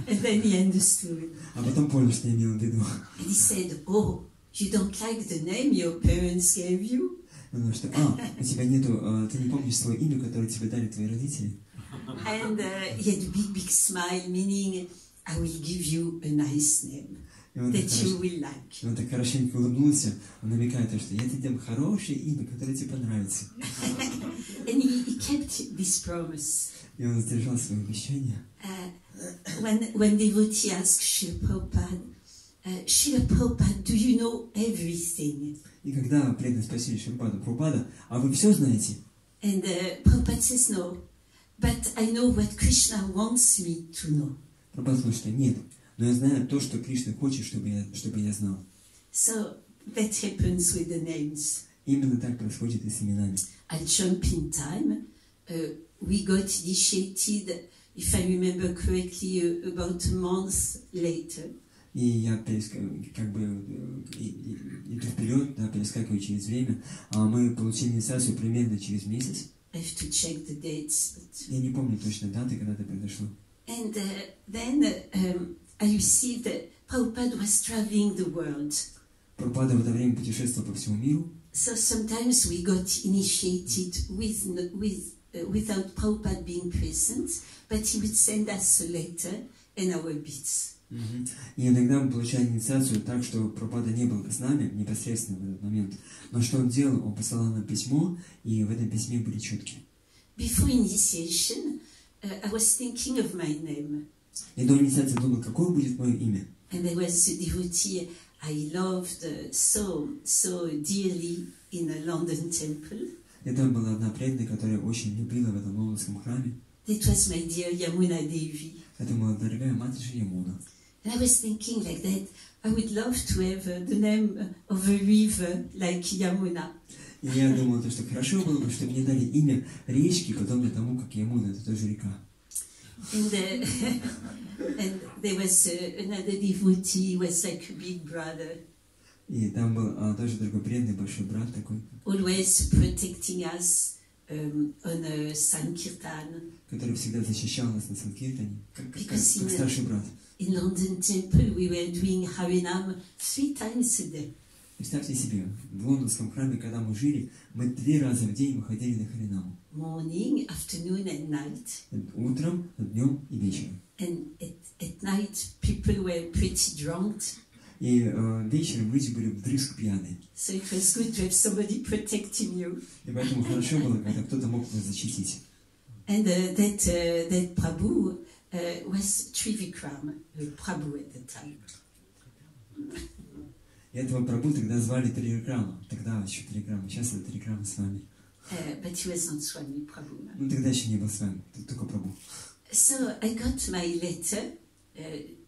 And then he understood. А потом понял, что я имел в виду. And he said, "Oh, you don't like the name your parents gave you?" Потому что, у тебя нету, ты не помнишь свое имя, которое тебе дали твои родители? And he had a big smile, meaning, "I will give you a nice name." that you will like. Он так хорошенько улыбнулся, он намекает, что я тебе дам хорошее имя, которое тебе понравится. And he kept this promise. И он сдержал свое обещание. When devotee asked Srila Prabhupada, do you know everything? И когда преданные спросили Прабхупада, а вы все знаете? And Prabhupada says, no, but I know what Krishna wants me to know. Прабхупада сказал, что нет, но я знаю то, что Кришна хочет, чтобы я знал. So that happens with the names. Именно так происходит и с именами. I'll jump in time. We got initiated, if I remember correctly, about a month later. И я как бы иду вперед, да, перескакиваю через время. А мы получили инициацию примерно через месяц. I have to check the dates. Я не помню точно даты, когда это произошло. And then I received Prabhupada was traveling the world. Прабхупада в это время путешествовал по всему миру. So sometimes we got initiated without Prabhupada being present, but he would send us a letter and our beads. И иногда мы получали инициацию так, что Прабхупада не был с нами непосредственно в этот момент. Но что он делал? Он посылал нам письмо, и в этом письме были четки. Before initiation, I was thinking of my name. И до инициации думал, какое будет мое имя. And there was a devotee I loved so dearly in a London temple. И там была одна преданная, которая очень любила в этом лондонском храме. That was my dear Yamuna Devi. Это моя дорогая матушка Ямуна. And I was thinking like that, I would love to have the name of a river like Yamuna. И я думал, что хорошо было бы, чтобы мне дали имя речки, подобное тому, как Ямуна, это тоже река. And there was another devotee, was like a big brother. И там был тоже другой преданный, большой брат такой. Always protecting us on Sankirtan. Который всегда защищал нас на Санкиртане, как старший брат. In London Temple we were doing Harinam 3 times a day. Представьте себе, в лондонском храме, когда мы жили, мы 3 раза в день выходили на Харинаму. Morning, afternoon and night. Утром, днем и вечером. And at night people were pretty drunk. И вечером люди были вдрызг пьяные. So it was good to have somebody protecting you. И поэтому хорошо было, когда кто-то мог нас защитить. And that Prabhu was Trivikram, Prabhu at the time. И этого Прабху тогда звали Триvikrama. Тогда еще Триvikrama, сейчас это Триvikrama с вами. But he was not Swami Prabhu. Ну тогда еще не был с вами, только Прабху. So I got my letter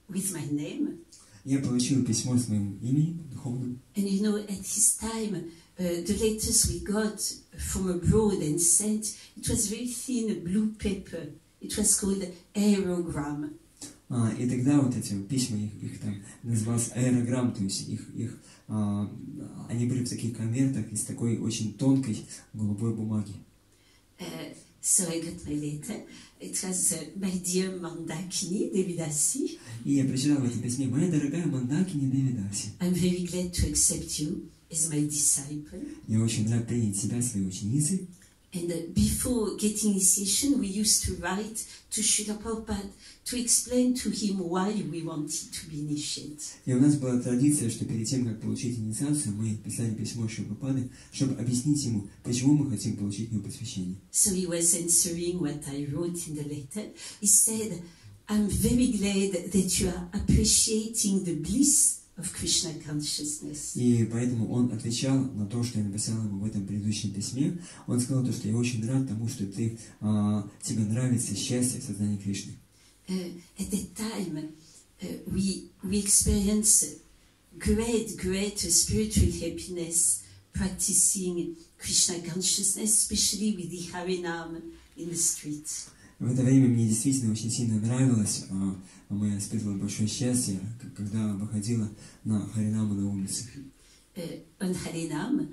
with my name. Я получил письмо с моим именем духовным. And you know, at his time, the letters we got from abroad and sent, it was very thin blue paper. It was called aerogram. И тогда вот эти письма, их там называлось аэрограмм, то есть они были в таких конвертах из такой очень тонкой голубой бумаги. So I got my letter. It was my dear Mandakini Devidasi. И я прочитал в этом письме: моя дорогая Мандакини Девидаси. I'm very glad to accept you as my disciple. Я очень рад принять себя своей ученицей. And before getting initiation, we used to write to Srila Prabhupada to explain to him why we wanted to be initiated. И у нас была традиция, что перед тем, как получить инициацию, мы писали письмо Шри Прабхупаде, чтобы объяснить ему, почему мы хотим получить его посвящение. So he was answering what I wrote in the letter. He said, I'm very glad that you are appreciating the bliss of Krishna consciousness. И поэтому он отвечал на то, что я написал ему в этом предыдущем письме. Он сказал, что я очень рад тому, что тебе нравится счастье в сознании Кришны. At that time, we experience great spiritual happiness practicing Krishna consciousness, especially with the Harinam in the streets. В это время мне действительно очень сильно нравилось, я испытывала большое счастье, когда выходила на Харинаму на улице. On Harinam,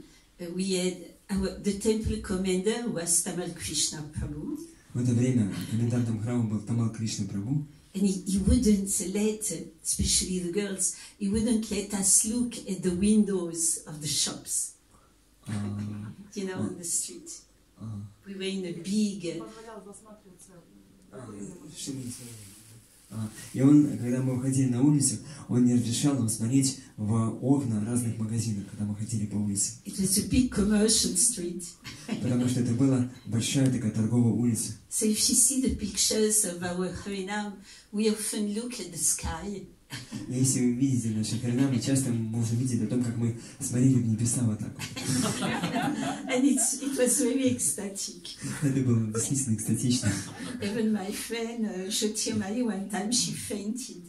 we had the temple commander was Tamal Krishna Prabhu. В это время комендантом храма был Тамал Кришна Прабху. And he wouldn't let, especially the girls, he wouldn't let us look at the windows of the shops. You know, on the street. We were in a big... И он, когда мы выходили на улицу, он не разрешал нам смотреть в окна разных магазинов, когда мы ходили по улице. It was a big commercial street. Потому что это была большая такая торговая улица. So if you see the pictures of our Harinam, we often look at the sky. И если вы видите наши Харинамы, мы часто можем видеть о том, как мы смотрели в небеса вот так вот. And it was very ecstatic. Это было действительно экстатично. Even my friend, Jyoti Mai, one time she fainted.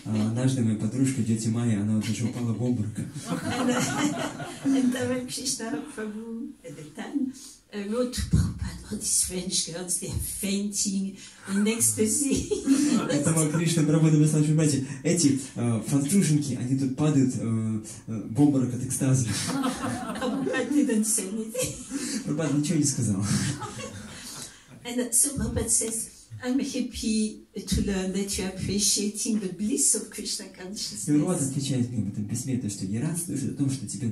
Однажды моя подружка, тетя Майя, она вот даже упала в обморок. And Tamal Krishna Prabhu at the time wrote to Prabhupada, all these French girls, they are fainting in ecstasy. Тамал Кришна Прабхупада, вы сами понимаете, эти француженки, они тут падают в обморок от экстаза. Prabhupada didn't say anything. Прабхупада ничего не сказал. And so Prabhupada says, I'm happy to learn that you're appreciating the bliss of Krishna И consciousness. Прабхупада отвечает мне в этом письме, то, что я рад слышать о том, что тебе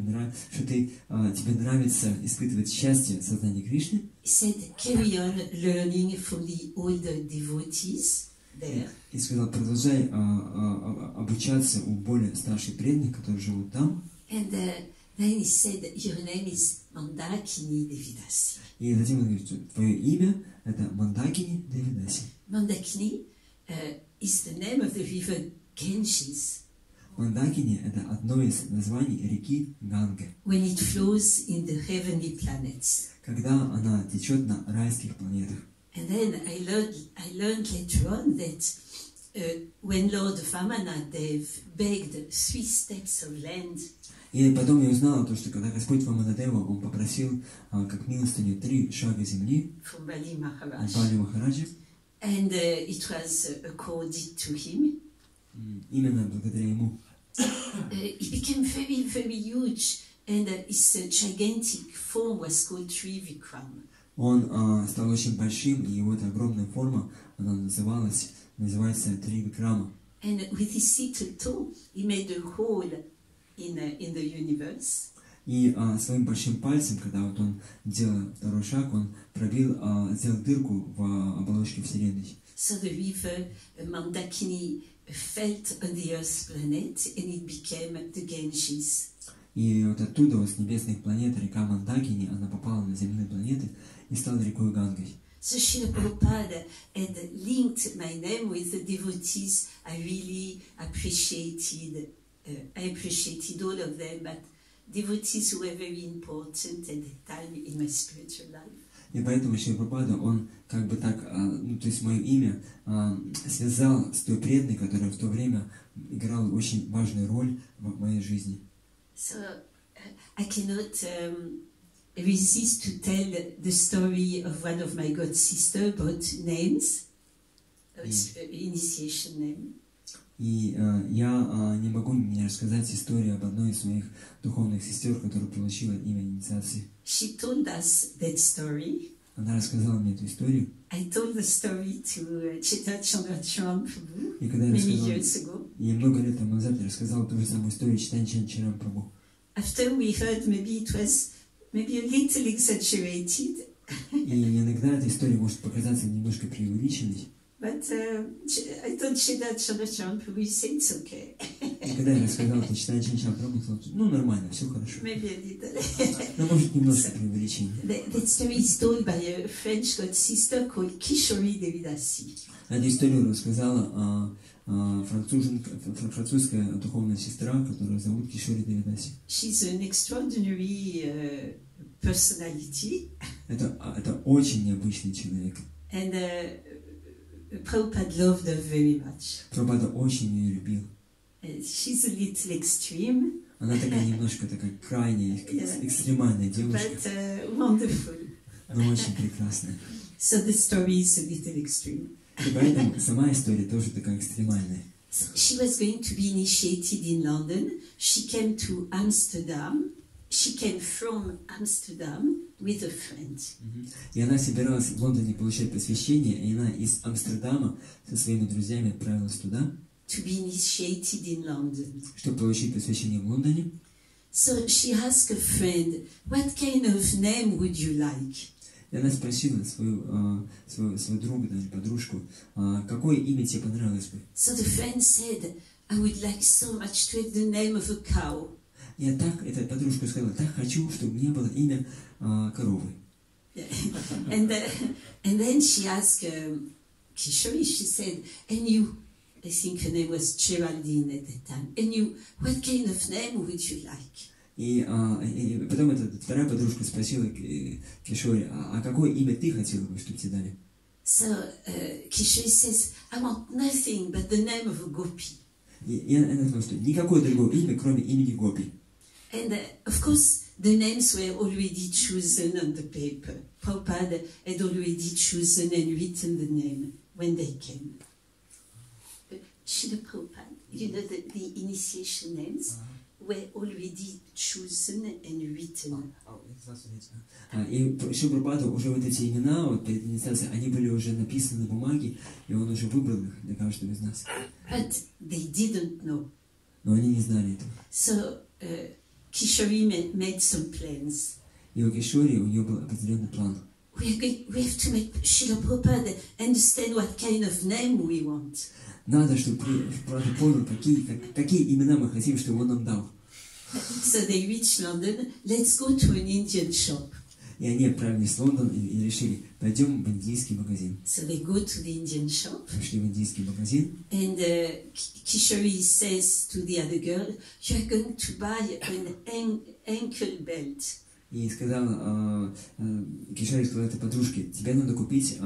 нравится испытывать счастье сознания Кришны. He said, carry on learning from the older devotees there. И сказал, продолжай обучаться у более старших преданных, которые живут там. And then he said, your name is Mandakini Devidasi. И затем он говорит, что твое имя – это Мандакини Девидаси. Mandakini is the name of the river Ganges Мандакини – это одно из названий реки Ганга, when it flows in the heavenly planets. когда она течет на райских планетах. And then I learned later on that when Lord Vamanadev begged 3 steps of land, И потом я узнала то, что когда Господь Ваманадева, он попросил как милостыню 3 шага земли from Bali от Maharaj, Бали Махараджа, and it was accorded to him. именно благодаря ему. He became very, very huge, and his gigantic form was called Trivikram. Он стал очень большим, и его эта огромная форма, она называется Тривикрама. And with his little toe, he made a hole in the universe. И своим большим пальцем, когда вот он делал второй шаг, он сделал дырку в оболочке Вселенной. So the river Mandakini felt on the Earth planet, and it became the Ganges. И вот оттуда, вот с небесных планет, река Мандакини, она попала на земные планеты и стала рекой Гангой. So Srila Prabhupada had linked my name with the devotees. I really appreciated. I appreciated all of them, but devotees who were very important at that time in my spiritual life. И поэтому Шрила Прабхупада, он как бы так, то есть мое имя связал с той преданной, которая в то время играла очень важную роль в моей жизни. So I cannot resist to tell the story of one of my god sisters about names, initiation name. И я не могу не рассказать историю об одной из своих духовных сестер, которая получила имя инициации. She told us that story. Она рассказала мне эту историю. I told the story to Chaitanya Chandra Prabhu И когда я many рассказал, years ago. и много лет тому назад я рассказал ту же самую историю Чайтанья Чарам Прабху. After we heard, maybe it was maybe a little exaggerated, И иногда эта история может показаться немножко преувеличенной. but I told Chaitanya Chandra Prabhu, he said it's okay. И когда я рассказал это Чайтанья Чарам Прабху, он сказал, ну нормально, все хорошо. Maybe a little. Но может немножко преувеличение. That story is told by a French god sister called Kishori Devidasi. Эту историю рассказала французская духовная сестра, которую зовут Кишори Девидаси. She's an extraordinary personality, Это очень необычный человек. and Prabhupada loved her very much. Прабхупада очень ее любил. She's a little extreme, Она такая немножко такая крайняя, экстремальная девушка, but wonderful. но очень прекрасная. So the story is a little extreme. И поэтому сама история тоже такая экстремальная. So she was going to be initiated in London. She came to Amsterdam. She came from Amsterdam with a friend. И она собиралась в Лондоне получать посвящение, и она из Амстердама со своими друзьями отправилась туда, To be initiated in London. чтобы получить посвящение в Лондоне. So she asked a friend, what kind of name would you like? И она спросила своего друга, или подружку, какое имя тебе понравилось бы. So the friend said, I would like so much to have the name of a cow. И эта подружка сказала, так хочу, чтобы мне было имя коровы. And then she asked Kishori, she said, and you, I think her name was Geraldine at that time, and you, what kind of name would you like? И потом эта вторая подружка спросила Кишори, а какое имя ты хотела бы, чтобы тебе дали? So Kishori says, I want nothing but the name of a gopi. И она сказала, что никакое другое имя, кроме имени Гопи. And of course, the names were already chosen on the paper. Prabhupada had already chosen and written the name when they came. Srila Prabhupada, you know, the initiation names were already chosen and written. И Шрила Прабхупада уже вот эти имена, вот перед инициацией, они были уже написаны на бумаге, и он уже выбрал их для каждого из нас. But they didn't know. Но они не знали этого. So Kishori made some plans. И у Кишори, у нее был определенный план. We have to make Srila Prabhupada understand what kind of name we want. Надо, чтобы Прабхупада понял, какие имена мы хотим, чтобы он нам дал. So they reached London. Let's go to an Indian shop. И они отправились в Лондон и решили, пойдем в индийский магазин. So they go to the Indian shop. Пошли в индийский магазин. And Kishori says to the other girl, "You're going to buy an ankle belt." И сказала, Кишори сказала этой подружке, тебе надо купить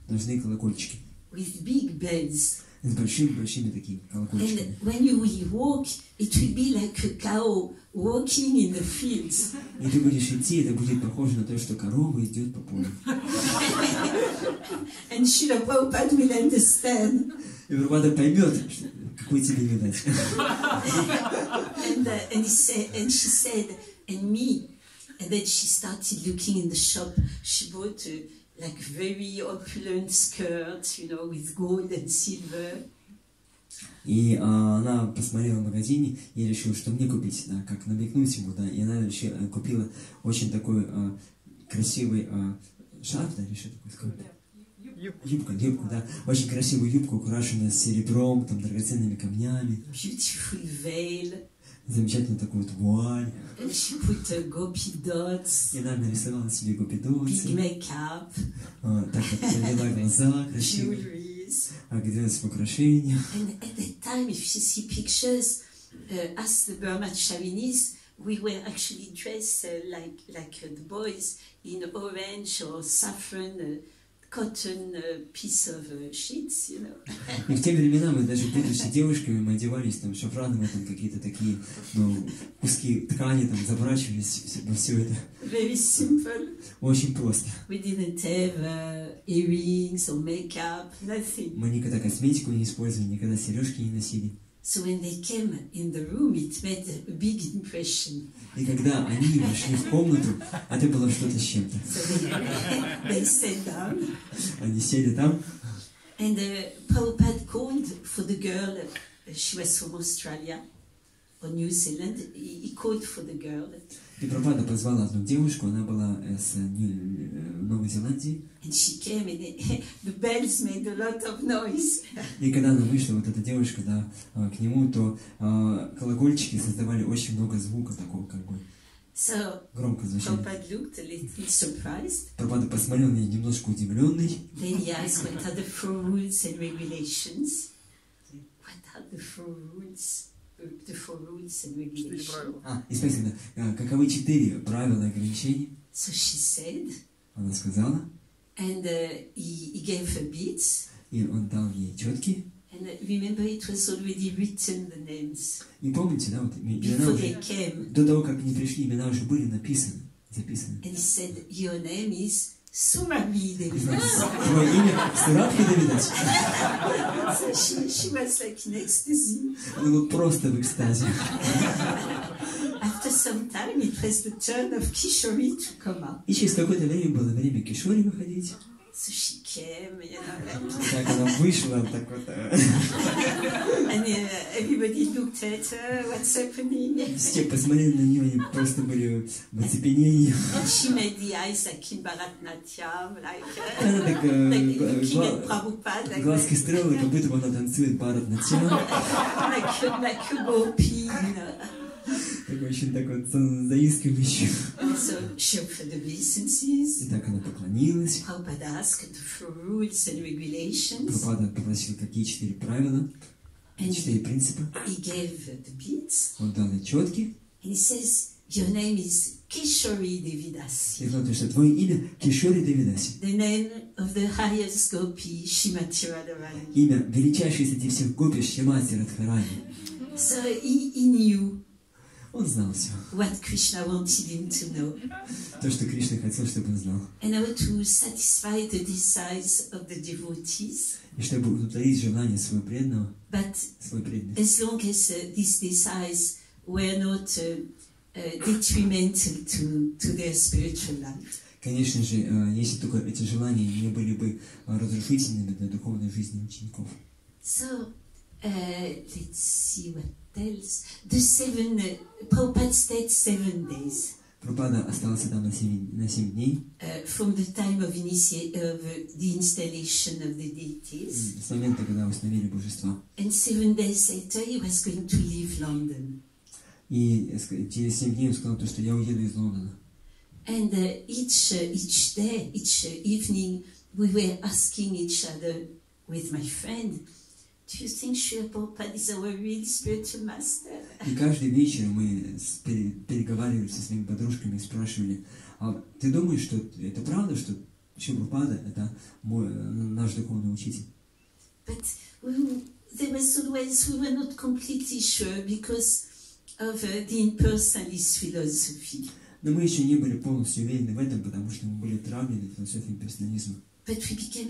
ножные колокольчики. With big bells. С большими такими колокольчиками. And when you will walk, it will be like a cow walking in the fields. И ты будешь идти, это будет похоже на то, что корова идет по полю. And Srila Prabhupada will understand. И Прабхупада поймет, какой тебе не дать. And she said, and me. And then she started looking in the shop. She bought like very opulent skirt, you know, with gold and silver. И она посмотрела в магазине и решила, что мне купить, да, как намекнуть ему, да. И она купила очень такой красивый шарф, да, или что такое сказать? Юбку, да. Очень красивую юбку, украшенную серебром, там, драгоценными камнями. Beautiful veil. Замечательно такой вот вуаль. And she put gopi dots. И она нарисовала себе гопи-дотсы. Big makeup. Так вот провела глаза красиво. Jewelries. Огляделась в украшениях. And at that time, if you see pictures, as the Burma Chavinis, we were actually dressed like the boys in orange or saffron cotton piece of sheets, you know. И в те времена мы даже, будучи девушками, мы одевались там шафрановые, там какие-то такие, куски ткани, там, заворачивались во все это. Very simple. Очень просто. We didn't have earrings or makeup, nothing. Мы никогда косметику не использовали, никогда сережки не носили. So when they came in the room, it made a big impression. И когда они вошли в комнату, это было что-то с чем-то. So they sat down. Они сели там. And Prabhupada called for the girl. She was from Australia or New Zealand. He called for the girl. И Прабхупада позвала одну девушку, она была из Новой Зеландии. And she came and the bells made a lot of noise. И когда она вышла, вот эта девушка, да, к нему, то колокольчики создавали очень много звука такого, как бы, громко звучали. Prabhupada looked a little surprised. Прабхупада посмотрел на нее немножко удивленный. Then he asked, what are the 4 rules and regulations? What are the 4 rules? The 4 rules and regulations. И спросил, каковы 4 правила и ограничения? So she said. Она сказала. And he gave her beads. И он дал ей четки. And remember, it was already written, the names. И помните, да, вот Before they came. До того, как они пришли, имена уже были записаны. And he said, your name is Surabhi Devi. Твое имя Сурабхи Девидас. So she was like in ecstasy. Она была просто в экстазе. After some time, it was the turn of Kishori to come out. И через какое-то время было время Кишори выходить. came, you know, like, Так она вышла, так вот... and everybody looked at her, what's happening? Все посмотрели на нее, они просто были в оцепенении. And she made the eyes like in Bharatanatyam, like Она так looking at Prabhupada, like глазки строила, как будто бы она танцует Бхаратанатьям. like a gopi, you know. Так очень так вот заискивающе. So she offered obeisances. И так она поклонилась. Prabhupada asked for rules and regulations. Прабхупада попросил, какие 4 правила, 4 принципа. He gave the beads. Он дал ей четки. And he says, your name is Kishori Devidasi. И сказал, что твое имя Кишори Девидаси. The name of the highest gopi, Shrimati Radharani. Имя величайшей среди всех гопиш Шримати Радхарани. So he knew Он знал все. what Krishna wanted him to know. То, что Кришна хотел, чтобы он знал. And how to satisfy the desires of the devotees. И чтобы удовлетворить желание своего преданного, But свой преданный. as long as these desires were not detrimental to their spiritual life. Конечно же, если только эти желания не были бы разрушительными для духовной жизни учеников. So, let's see what else. The Prabhupada stayed 7 days. Прабхупада остался там на 7 дней. From the time of the installation of the deities. С момента, когда установили божества. And 7 days later, he was going to leave London. И через 7 дней он сказал, что я уеду из Лондона. And each day, each evening, we were asking each other with my friend, do you think Srila Prabhupada is our real spiritual master? И каждый вечер мы переговаривали со своими подружками и спрашивали, а ты думаешь, что это правда, что Шрила Прабхупада это наш духовный учитель? But there was always, we were not completely sure because of the impersonalist philosophy. Но мы еще не были полностью уверены в этом, потому что мы были травлены философией персонализма. But we became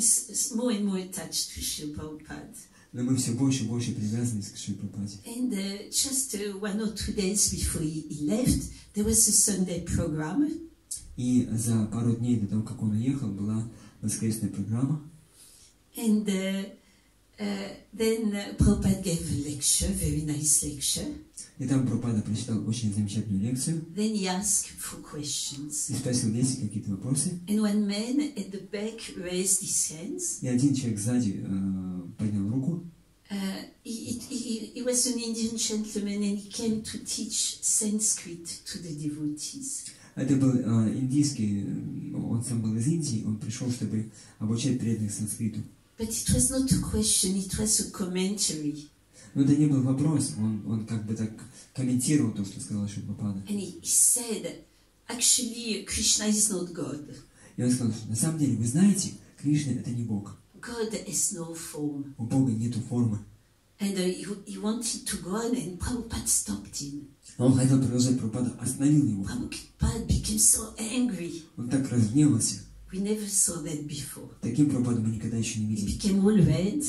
more and more attached to Srila Prabhupada. Но мы все больше и больше привязаны к Шриле Прабхупаде. And just 1 or 2 days before he left, there was a Sunday program. И за пару дней до того, как он уехал, была воскресная программа. And then Prabhupada gave a lecture, very nice lecture. И там Прабхупада прочитал очень замечательную лекцию. Then he asked for questions. И спросил, есть ли какие-то вопросы. And one man at the back raised his hands. И один человек сзади поднял руку. He was an Indian gentleman and he came to teach Sanskrit to the devotees. Это был индийский, он сам был из Индии, он пришел, чтобы обучать преданных санскриту. But it was not a question, it was a commentary. Но это не был вопрос, он как бы так комментировал то, что сказал Шрила Прабхупада. And he said, actually, Krishna is not God. И он сказал, что на самом деле, вы знаете, Кришна это не Бог. God has no form. У Бога нету формы. And he wanted to go on and Prabhupada stopped him. Он хотел продолжать, Прабхупада остановил его. Prabhupada became so angry. Он так разгневался. We never saw that before. Таким Прабхупаду мы никогда еще не He видели. became all red.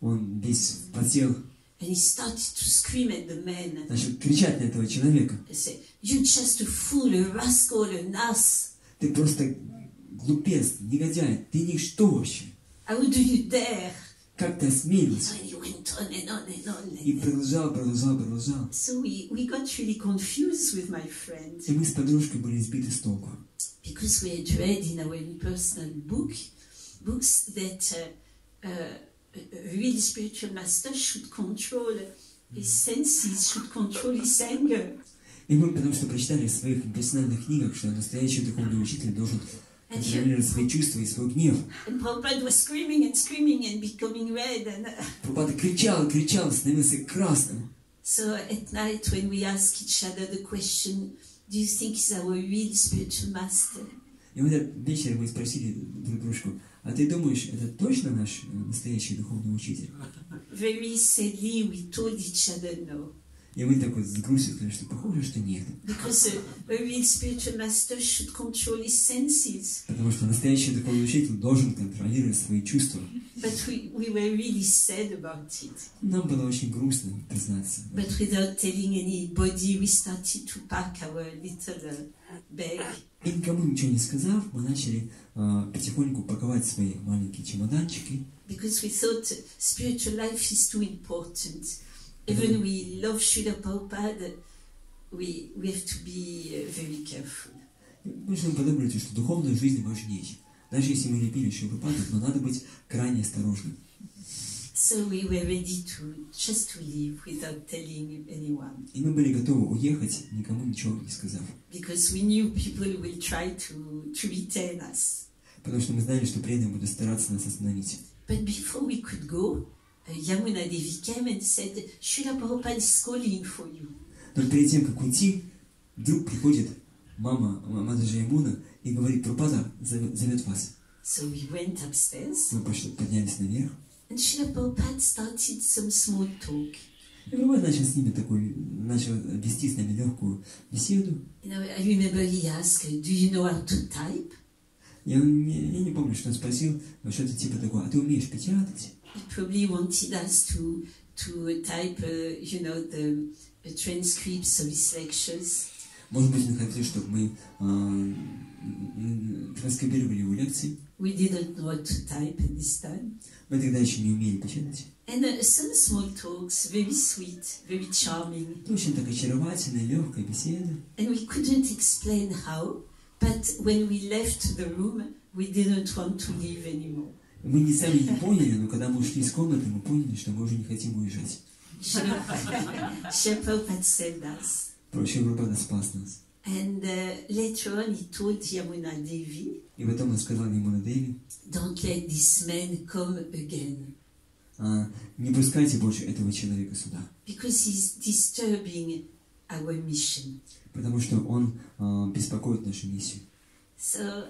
Он весь потел. And he started to scream at the man. Начал кричать на этого человека. He said, you're just a fool, a rascal, an ass. Ты просто глупец, негодяй, ты ничто вообще. How do you dare? Как ты осмелился? And he went on and on and on. И продолжал. So we got really confused with my friend. И мы с подружкой были сбиты с толку. Because we had read in our personal books that a real spiritual master should control his senses, should control his anger. И мы потому что прочитали в своих персональных книгах, что настоящий духовный учитель должен контролировать свои чувства и свой гнев. And Prabhupada was screaming and screaming and becoming red. And Прабхупада кричал, становился красным. so at night when we ask each other the question, do you think he's our real spiritual master? И вот вечером мы спросили друг дружку, а ты думаешь, это точно наш настоящий духовный учитель? Very sadly we told each other no. И мы так вот с грустью сказали, что похоже, что нет. Because a real spiritual master should control his senses. Потому что настоящий духовный учитель должен контролировать свои чувства. But we were really sad about it. Нам было очень грустно признаться. But without telling anybody, we started to pack our little bag. И никому ничего не сказав, мы начали потихоньку паковать свои маленькие чемоданчики. Because we thought spiritual life is too important. Even we love Srila Prabhupada, we have to be very careful. Мы же подумали, что духовная жизнь важнее. Даже если мы любили Шрилу, но надо быть крайне осторожным. So we were ready to just to leave without telling anyone. И мы были готовы уехать, никому ничего не сказав. Because we knew people will try to retain us. Потому что мы знали, что преданные будут стараться нас остановить. But before we could go, Yamuna Devi came and said, Srila Prabhupada is calling for you. Но перед тем, как уйти, вдруг приходит Мадхаджи Ямуна и говорит: Прабхупада зовет вас. So we went upstairs, Мы поднялись наверх. and Srila Prabhupada started some small talk. И Прабхупада начал вести с нами легкую беседу. You know, I remember he asked, do you know how to type? Я не помню, что он спросил, но что-то типа такое: а ты умеешь печатать? He probably wanted us to type, you know, the transcripts of his lectures. Может быть, он хотел, чтобы мы транскрибировали его лекции. We didn't know how to type at this time. Мы тогда еще не умели печатать. And some small talks, very sweet, very charming. Это очень так очаровательная, легкая беседа. And we couldn't explain how, but when we left the room, we didn't want to leave anymore. Мы сами не поняли, но когда мы ушли из комнаты, мы поняли, что мы уже не хотим уезжать. Srila Prabhupada saved us. Впрочем, Прабхупада спас нас. And later on, he told Yamuna Devi, И потом он сказал Ямуна Деви: don't let this man come again, не пускайте больше этого человека сюда, because he's disturbing our mission. потому что он беспокоит нашу миссию. So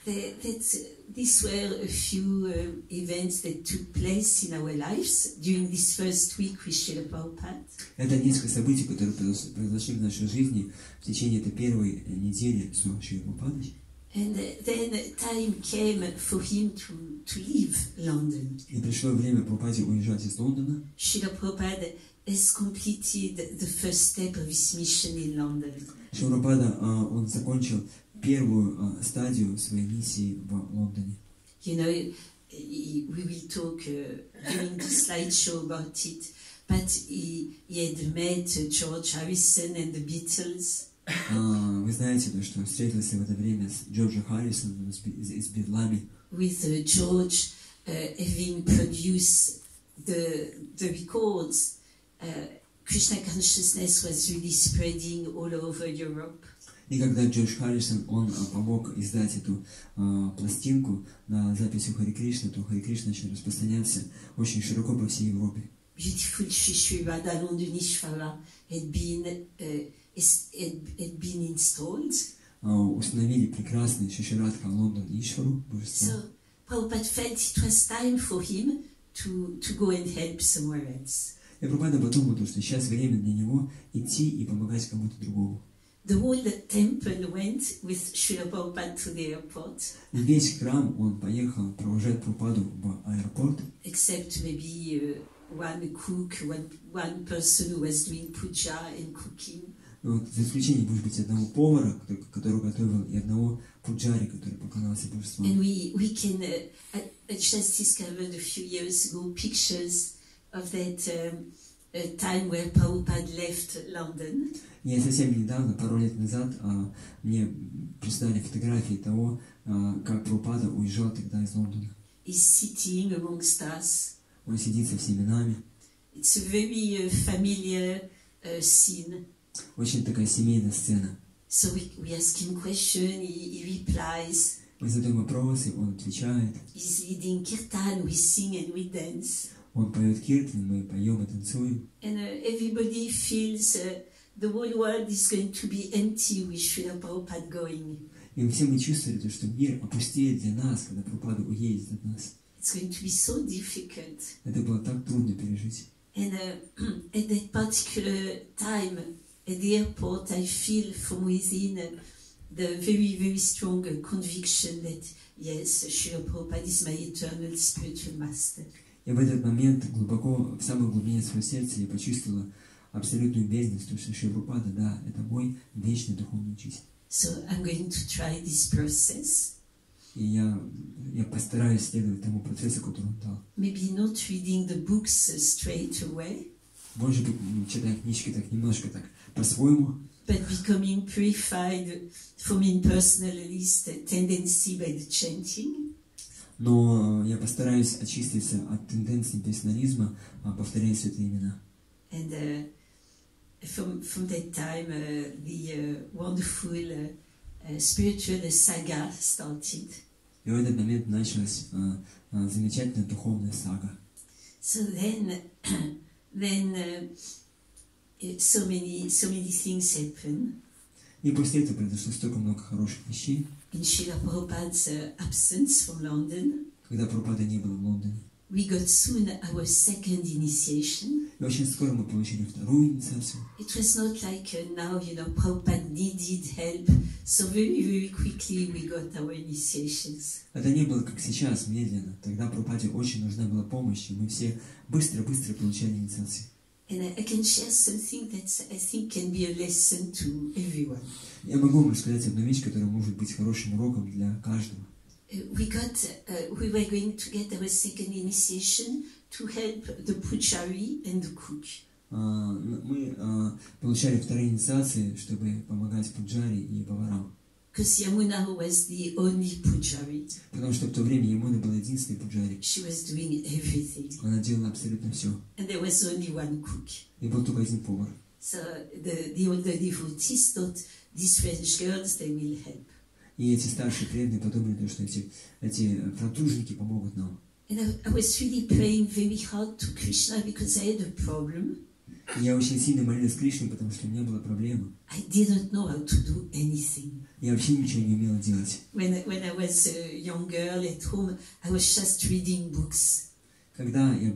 these were a few events that took place in our lives during this first week with Srila Prabhupada. Это несколько событий, которые произошли в нашей жизни в течение этой первой недели с Шрилой Прабхупадой. And then time came for him to leave London. И пришло время Прабхупаде уезжать из Лондона. Srila Prabhupada has completed the first step of his mission in London. Шрила Прабхупада, он закончил первую стадию своей миссии в Лондоне. You know, we will talk during the slideshow about it, but he had met George Harrison and the Beatles. Вы знаете, что он встретился в это время с Джорджем Харрисоном из Битлами. With George having produced the records, Krishna consciousness was really spreading all over Europe. И когда Джордж Харрисон, он помог издать эту пластинку на записи Хари Кришны, то Хари Кришна начал распространяться очень широко по всей Европе. Beautiful Shri Shri Radhanandanishvara had been installed. Установили прекрасный Шиширадха Лондон Ишвару, божество. So Prabhupada felt it was time for him to go and help somewhere else. И Прабхупада подумал, что сейчас время для него идти и помогать кому-то другому. The whole temple went with Srila Prabhupada to the airport. И весь храм, он поехал провожать Прабхупаду в аэропорт. Except maybe one cook, one person who was doing puja and cooking. Вот, за исключением, может быть, одного повара, который готовил, и одного пуджари, который поклонялся божеству. And we can I just discovered a few years ago pictures of that time where Prabhupada left London. Я совсем недавно, пару лет назад, мне прислали фотографии того, как Прабхупада уезжал тогда из Лондона. He's sitting amongst us. Он сидит со всеми нами. It's a very familiar scene. Очень такая семейная сцена. So we ask him question, he replies. Мы задаем вопросы, он отвечает. He's leading kirtan, we sing and we dance. Он поет киртан, мы поем и танцуем. And everybody feels the whole world is going to be empty with Srila Prabhupada going. И все мы чувствовали, что мир опустеет для нас, когда Прабхупада уедет от нас. It's going to be so difficult. Это было так трудно пережить. And at that particular time, at the airport, I feel from within the very, very strong conviction that, yes, Srila Prabhupada is my eternal spiritual master. И в этот момент, глубоко, в самой глубине своего сердца, я почувствовала абсолютную уверенность, что Шрила Прабхупада, да, это мой вечный духовный учитель. So I'm going to try this process. И я постараюсь следовать тому процессу, который он дал. Maybe not reading the books straight away, Может быть, читая книжки так немножко так по-своему, but becoming purified from impersonalist tendency by the chanting. но я постараюсь очиститься от тенденций персонализма, повторяя святые имена. And from that time, the wonderful spiritual saga started. И в этот момент началась замечательная духовная сага. So then so many things happen. И после этого произошло столько много хороших вещей. In Srila Prabhupada's absence from London, Когда Прабхупада не было в Лондоне. we got soon our second initiation. И очень скоро мы получили вторую инициацию. It was not like now, Prabhupada needed help, so very, very quickly we got our initiations. Это не было как сейчас, медленно. Тогда Прабхупаде очень нужна была помощь, и мы все быстро-быстро получали инициации. And I can share something that I think can be a lesson to everyone. Я могу вам рассказать одну вещь, которая может быть хорошим уроком для каждого. We were going to get our second initiation to help the puchari and the cook. Мы получали вторые инициации, чтобы помогать пуджари и поварам. Because Yamuna was the only puchari. Потому что в то время Ямуна была единственной пуджари. She was doing everything. Она делала абсолютно все. And there was only one cook. И был только один повар. So the older devotees thought these French girls, they will help. И эти старшие преданные подумали, что эти француженки помогут нам. And I was really praying very hard to Krishna because I had a problem. И я очень сильно молилась Кришне, потому что у меня была проблема. I didn't know how to do anything. Я вообще ничего не умела делать. When I was a young girl at home, I was just reading books. Когда я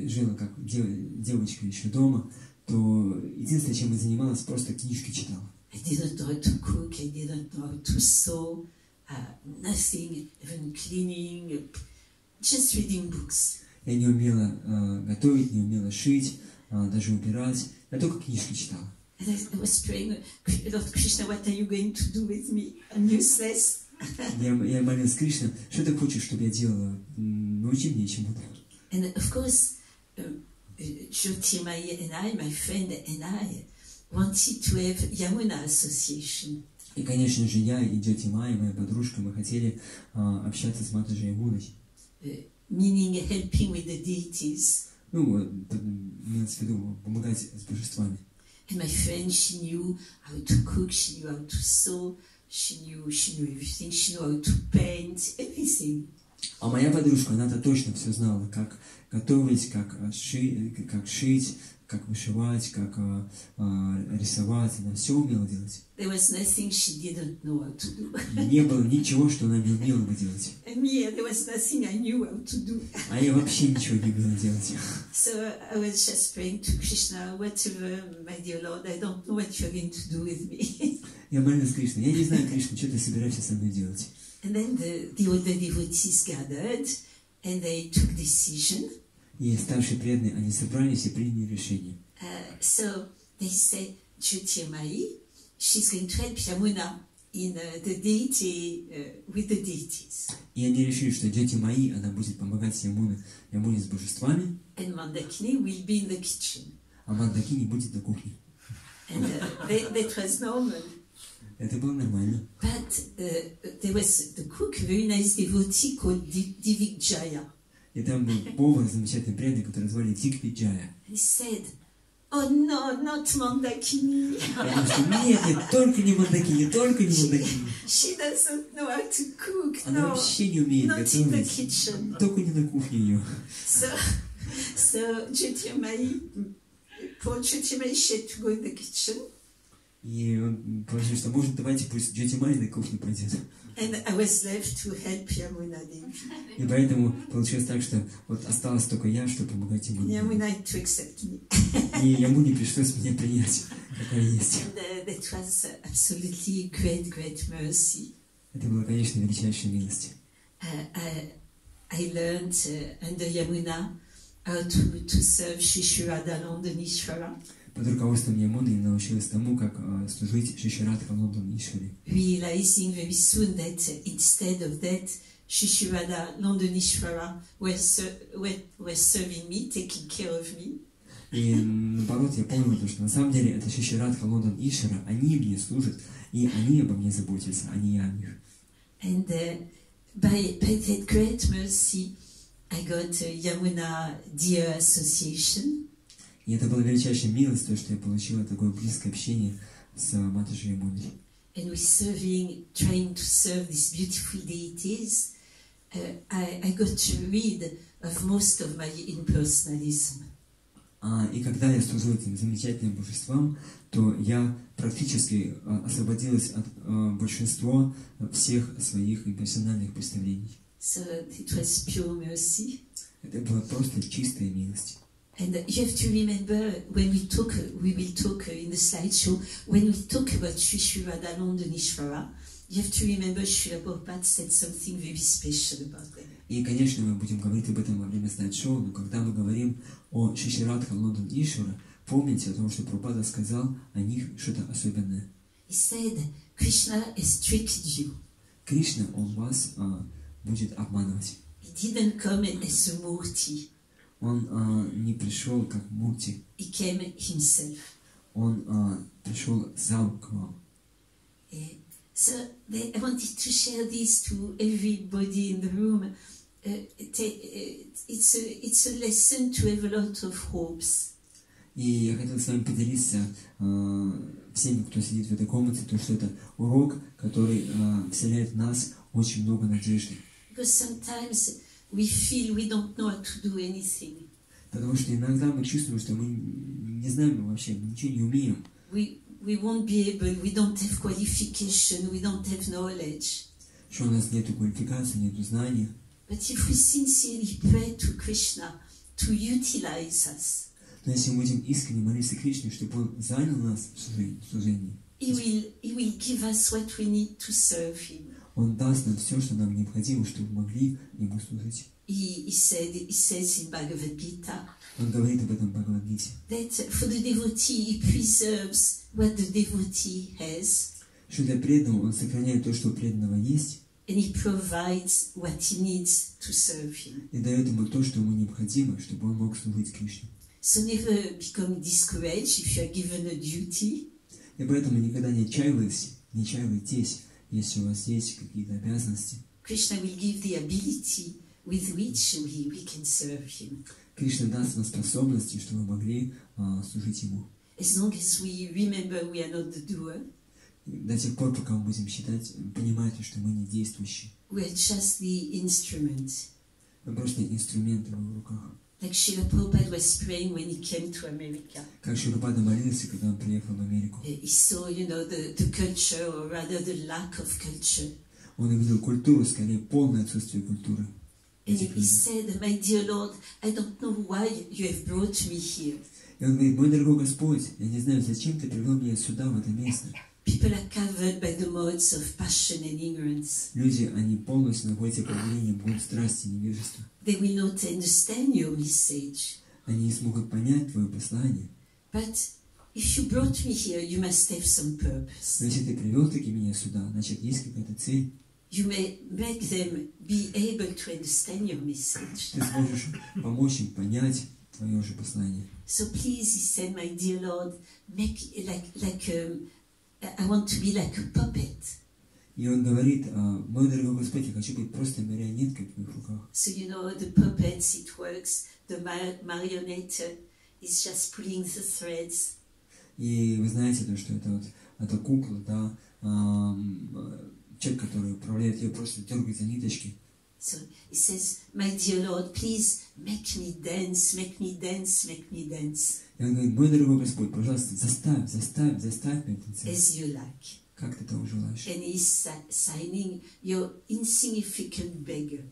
жила как девочка еще дома, то единственное, чем я занималась, просто книжки читала. I didn't know how to cook, I didn't know how to sew, nothing, even cleaning, just reading books. Я не умела готовить, не умела шить, даже убирать. Я только книжки читала. And I was praying, Lord Krishna, what are you going to do with me? I'm useless. Я молилась Кришне, что ты хочешь, чтобы я делала? Научи меня чему-то. And of course, Jyotirmai and I, my friend and I, wanted to have Yamuna Association. И, конечно же, я и Джати Майя, моя подружка, мы хотели общаться с Матаджи Ямуной. Meaning helping with the deities. Ну, имеется в виду помогать с божествами. And my friend, she knew how to cook, she knew how to sew, she knew everything, she knew how to paint, everything. А моя подружка, она-то точно все знала, как готовить, как шить, как вышивать, как рисовать. Она все умела делать. There was nothing she didn't know how to do. Не было ничего, что она не умела бы делать. And me, there was nothing I knew how to do. А я вообще ничего не умела делать. So I was just praying to Krishna, whatever, my dear Lord, I don't know what you're going to do with me. Я молилась Кришне. Я не знаю, Кришна, что ты собираешься со мной делать. And then the older devotees gathered and they took decision. И старшие преданные, они собрались и приняли решение. So they said, Jyotirmai, she's going to help Yamuna in the deity, with the deities. И они решили, что Джати Майи, она будет помогать Ямуне с божествами, And Mandakini will be in the kitchen. а Мандакини будет на кухне. And that was normal. Это было нормально. But there was the cook, a very nice devotee called Divikjaya. И там был повар, замечательный преданный, который звали Диквиджая. He said, oh no, not Mandakini. Потому что нет, только не Мандакини, только не Мандакини. She doesn't know how to cook. Она No, вообще не умеет not in the готовить. kitchen. Только не на кухне ее. So Jyotirmai, poor Jyotirmai, she had to go in the kitchen. И он понял, что может, давайте пусть Джати Майи на кухню пойдет. And I was left to help Yamuna Devi. И поэтому получилось так, что вот осталось только я, чтобы помогать ему. Yamuna had to accept me. И ему не пришлось меня принять, какая есть. And that was absolutely great mercy. Это была, конечно, величайшая милость. I learned under Yamuna how to serve Shri Shraddhanandanishvara. Под руководством Ямуны я научилась тому, как служить Шиширадха Лондон Ишваре. realizing very soon that instead of that, Shishirada Londonishvara were serving me, taking care of me. И наоборот, я понял, что на самом деле это Шиширадха Лондон Ишвара, они мне служат, и они обо мне заботятся, а не я о них. And by that great mercy, I got Yamuna Deer Association. И это была величайшая милость, то, что я получила такое близкое общение с Матушей Ямуной. And we're trying to serve these beautiful deities. I got rid of most of my impersonalism. И когда я служил этим замечательным божествам, то я практически освободилась от большинства всех своих имперсональных представлений. So it was pure mercy. Это была просто чистая милость. And you have to remember when we will talk in the slideshow, when we talk about Sri Shirada Londonishvara, you have to remember Srila Prabhupada said something very special about them. И, конечно, мы будем говорить об этом во время слайд-шоу, но когда мы говорим о Шиширадха Лондон Ишвара, помните о том, что Прабхупада сказал о них что-то особенное. He said, Krishna has tricked you. Кришна, он вас будет обманывать. He didn't come as a murti. Он не пришел как мурти. He came himself. Он пришел сам к вам. So I wanted to share this to everybody in the room. It's a lesson to have a lot of hopes. И я хотел с вами поделиться всеми, кто сидит в этой комнате, то, что это урок, который вселяет в нас очень много надежды. Because sometimes we feel we don't know how to do anything. Потому что иногда мы чувствуем, что мы не знаем вообще, мы ничего не умеем. We won't be able, we don't have qualification, we don't have knowledge. Что у нас нет квалификации, нет знания. But if we sincerely pray to Krishna to utilize us, Но если мы будем искренне молиться Кришне, чтобы Он занял нас в служении, He will give us what we need to serve Him. Он даст нам все, что нам необходимо, чтобы мы могли Ему служить. He says in Bhagavad Gita Он говорит об этом в Бхагавад-гите. that for the devotee, he preserves what the devotee has, Что для преданного Он сохраняет то, что у преданного есть, and he provides what he needs to serve him. и дает ему то, что ему необходимо, чтобы он мог служить Кришне. So never become discouraged if you are given a duty. И поэтому никогда не отчаивайтесь, если у вас есть какие-то обязанности. Krishna will give the ability with which we can serve him. Кришна даст нам способности, чтобы мы могли служить Ему. As long as we remember we are not the doer, До тех пор, пока мы будем понимать, что мы не действующие. we are just the instrument. Мы просто инструменты в Его руках. Like Srila Prabhupada was praying when he came to America. Как Шрилапада молился, когда он приехал в Америку. He saw, the culture, or rather the lack of culture. Он увидел культуру, скорее полное отсутствие культуры. And he said, my dear Lord, I don't know why you have brought me here. И он говорит: мой дорогой Господь, я не знаю, зачем ты привел меня сюда, в это место. People are covered by the modes of passion and ignorance. Люди, они полностью находятся под влиянием гон страсти и невежества. They will not understand your message. Они не смогут понять твое послание. But if you brought me here, you must have some purpose. Но если ты привел таки меня сюда, значит, есть какая-то цель. You may make them be able to understand your message. Ты сможешь помочь им понять твое же послание. So please, he said, my dear Lord, make I want to be like a puppet. И он говорит: мой дорогой Господь, я хочу быть просто марионеткой в твоих руках. So the puppets, it works. The marionette is just pulling the threads. И вы знаете, то, что это кукла, да, человек, который управляет ее, просто дергает за ниточки. So he says, my dear Lord, please make me dance, make me dance, make me dance. И он говорит: мой дорогой Господь, пожалуйста, заставь меня танцевать. As you like. Как ты того желаешь. And he's signing your insignificant beggar.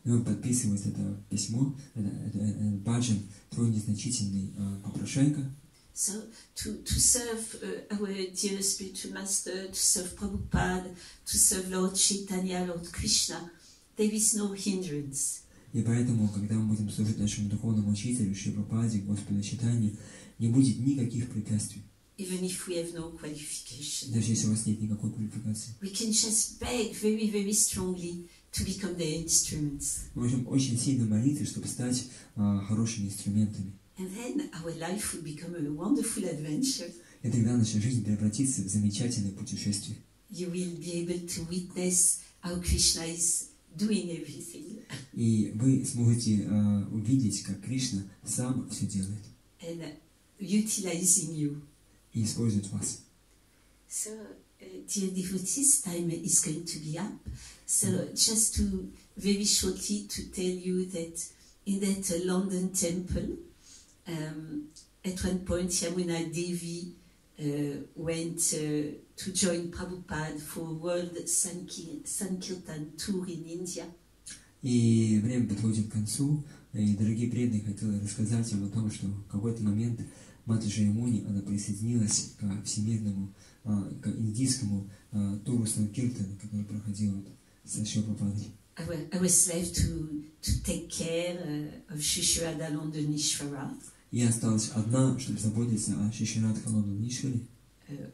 И он подписывает это письмо, этот баджан, твой незначительный попрошайка. So to serve our dear spiritual master, to serve Prabhupada, to serve Lord Chaitanya, Lord Krishna, there is no hindrance. И поэтому, когда мы будем служить нашему духовному учителю, Шри Прабхупаде, Господу Чайтанье, не будет никаких препятствий. Even if we have no qualification. Даже если у вас нет никакой квалификации. We can just beg very, very strongly to become their instruments. Мы можем очень сильно молиться, чтобы стать хорошими инструментами. And then our life will become a wonderful adventure. И тогда наша жизнь превратится в замечательное путешествие. You will be able to witness how Krishna is doing everything. И вы сможете увидеть, как Кришна сам все делает. And utilizing you. И использует вас. So, dear devotees, time is going to be up. So, just to very shortly to tell you that in that London temple, at one point Yamuna Devi went to join Prabhupada for World Sankirtan Tour in India. И время подходит к концу, и, дорогие преданные, хотел рассказать вам о том, что в какой-то момент Матаджи Ямуни, она присоединилась к всемирному, к индийскому туру Санкиртана, который проходил с Шри Прабхупадой. I was left to take care of Shishirada Londonishvara. Я осталась одна, чтобы заботиться о Шиширадха Лондонишваре.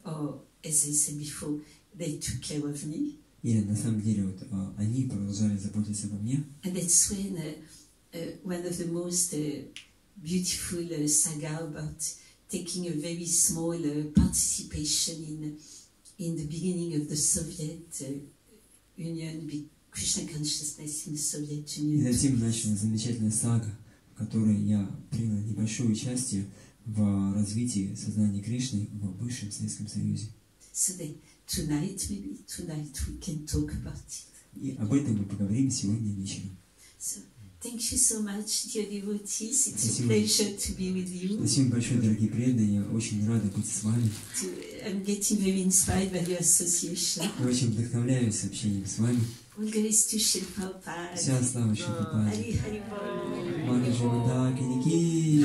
Or, as I said before, they took care of me. Или на самом деле вот, они продолжали заботиться обо мне. And that's when one of the most beautiful saga about taking a very small participation in the beginning of the Soviet Union, Krishna consciousness in the Soviet Union. И затем началась замечательная сага, в которой я принял небольшое участие в развитии сознания Кришны в бывшем Советском Союзе. So tonight we can talk about it. И об этом мы поговорим сегодня вечером. So, thank you so much, dear devotees. It's Спасибо. a pleasure to be with you. Спасибо большое, дорогие преданные. Я очень рада быть с вами. I'm getting very inspired by your association. Я очень вдохновляюсь общением с вами. All glories to Shri Prabhupada. Вся слава Шри Прабхупаде. Hari Hari Bol. Матаджи Мандакини ки.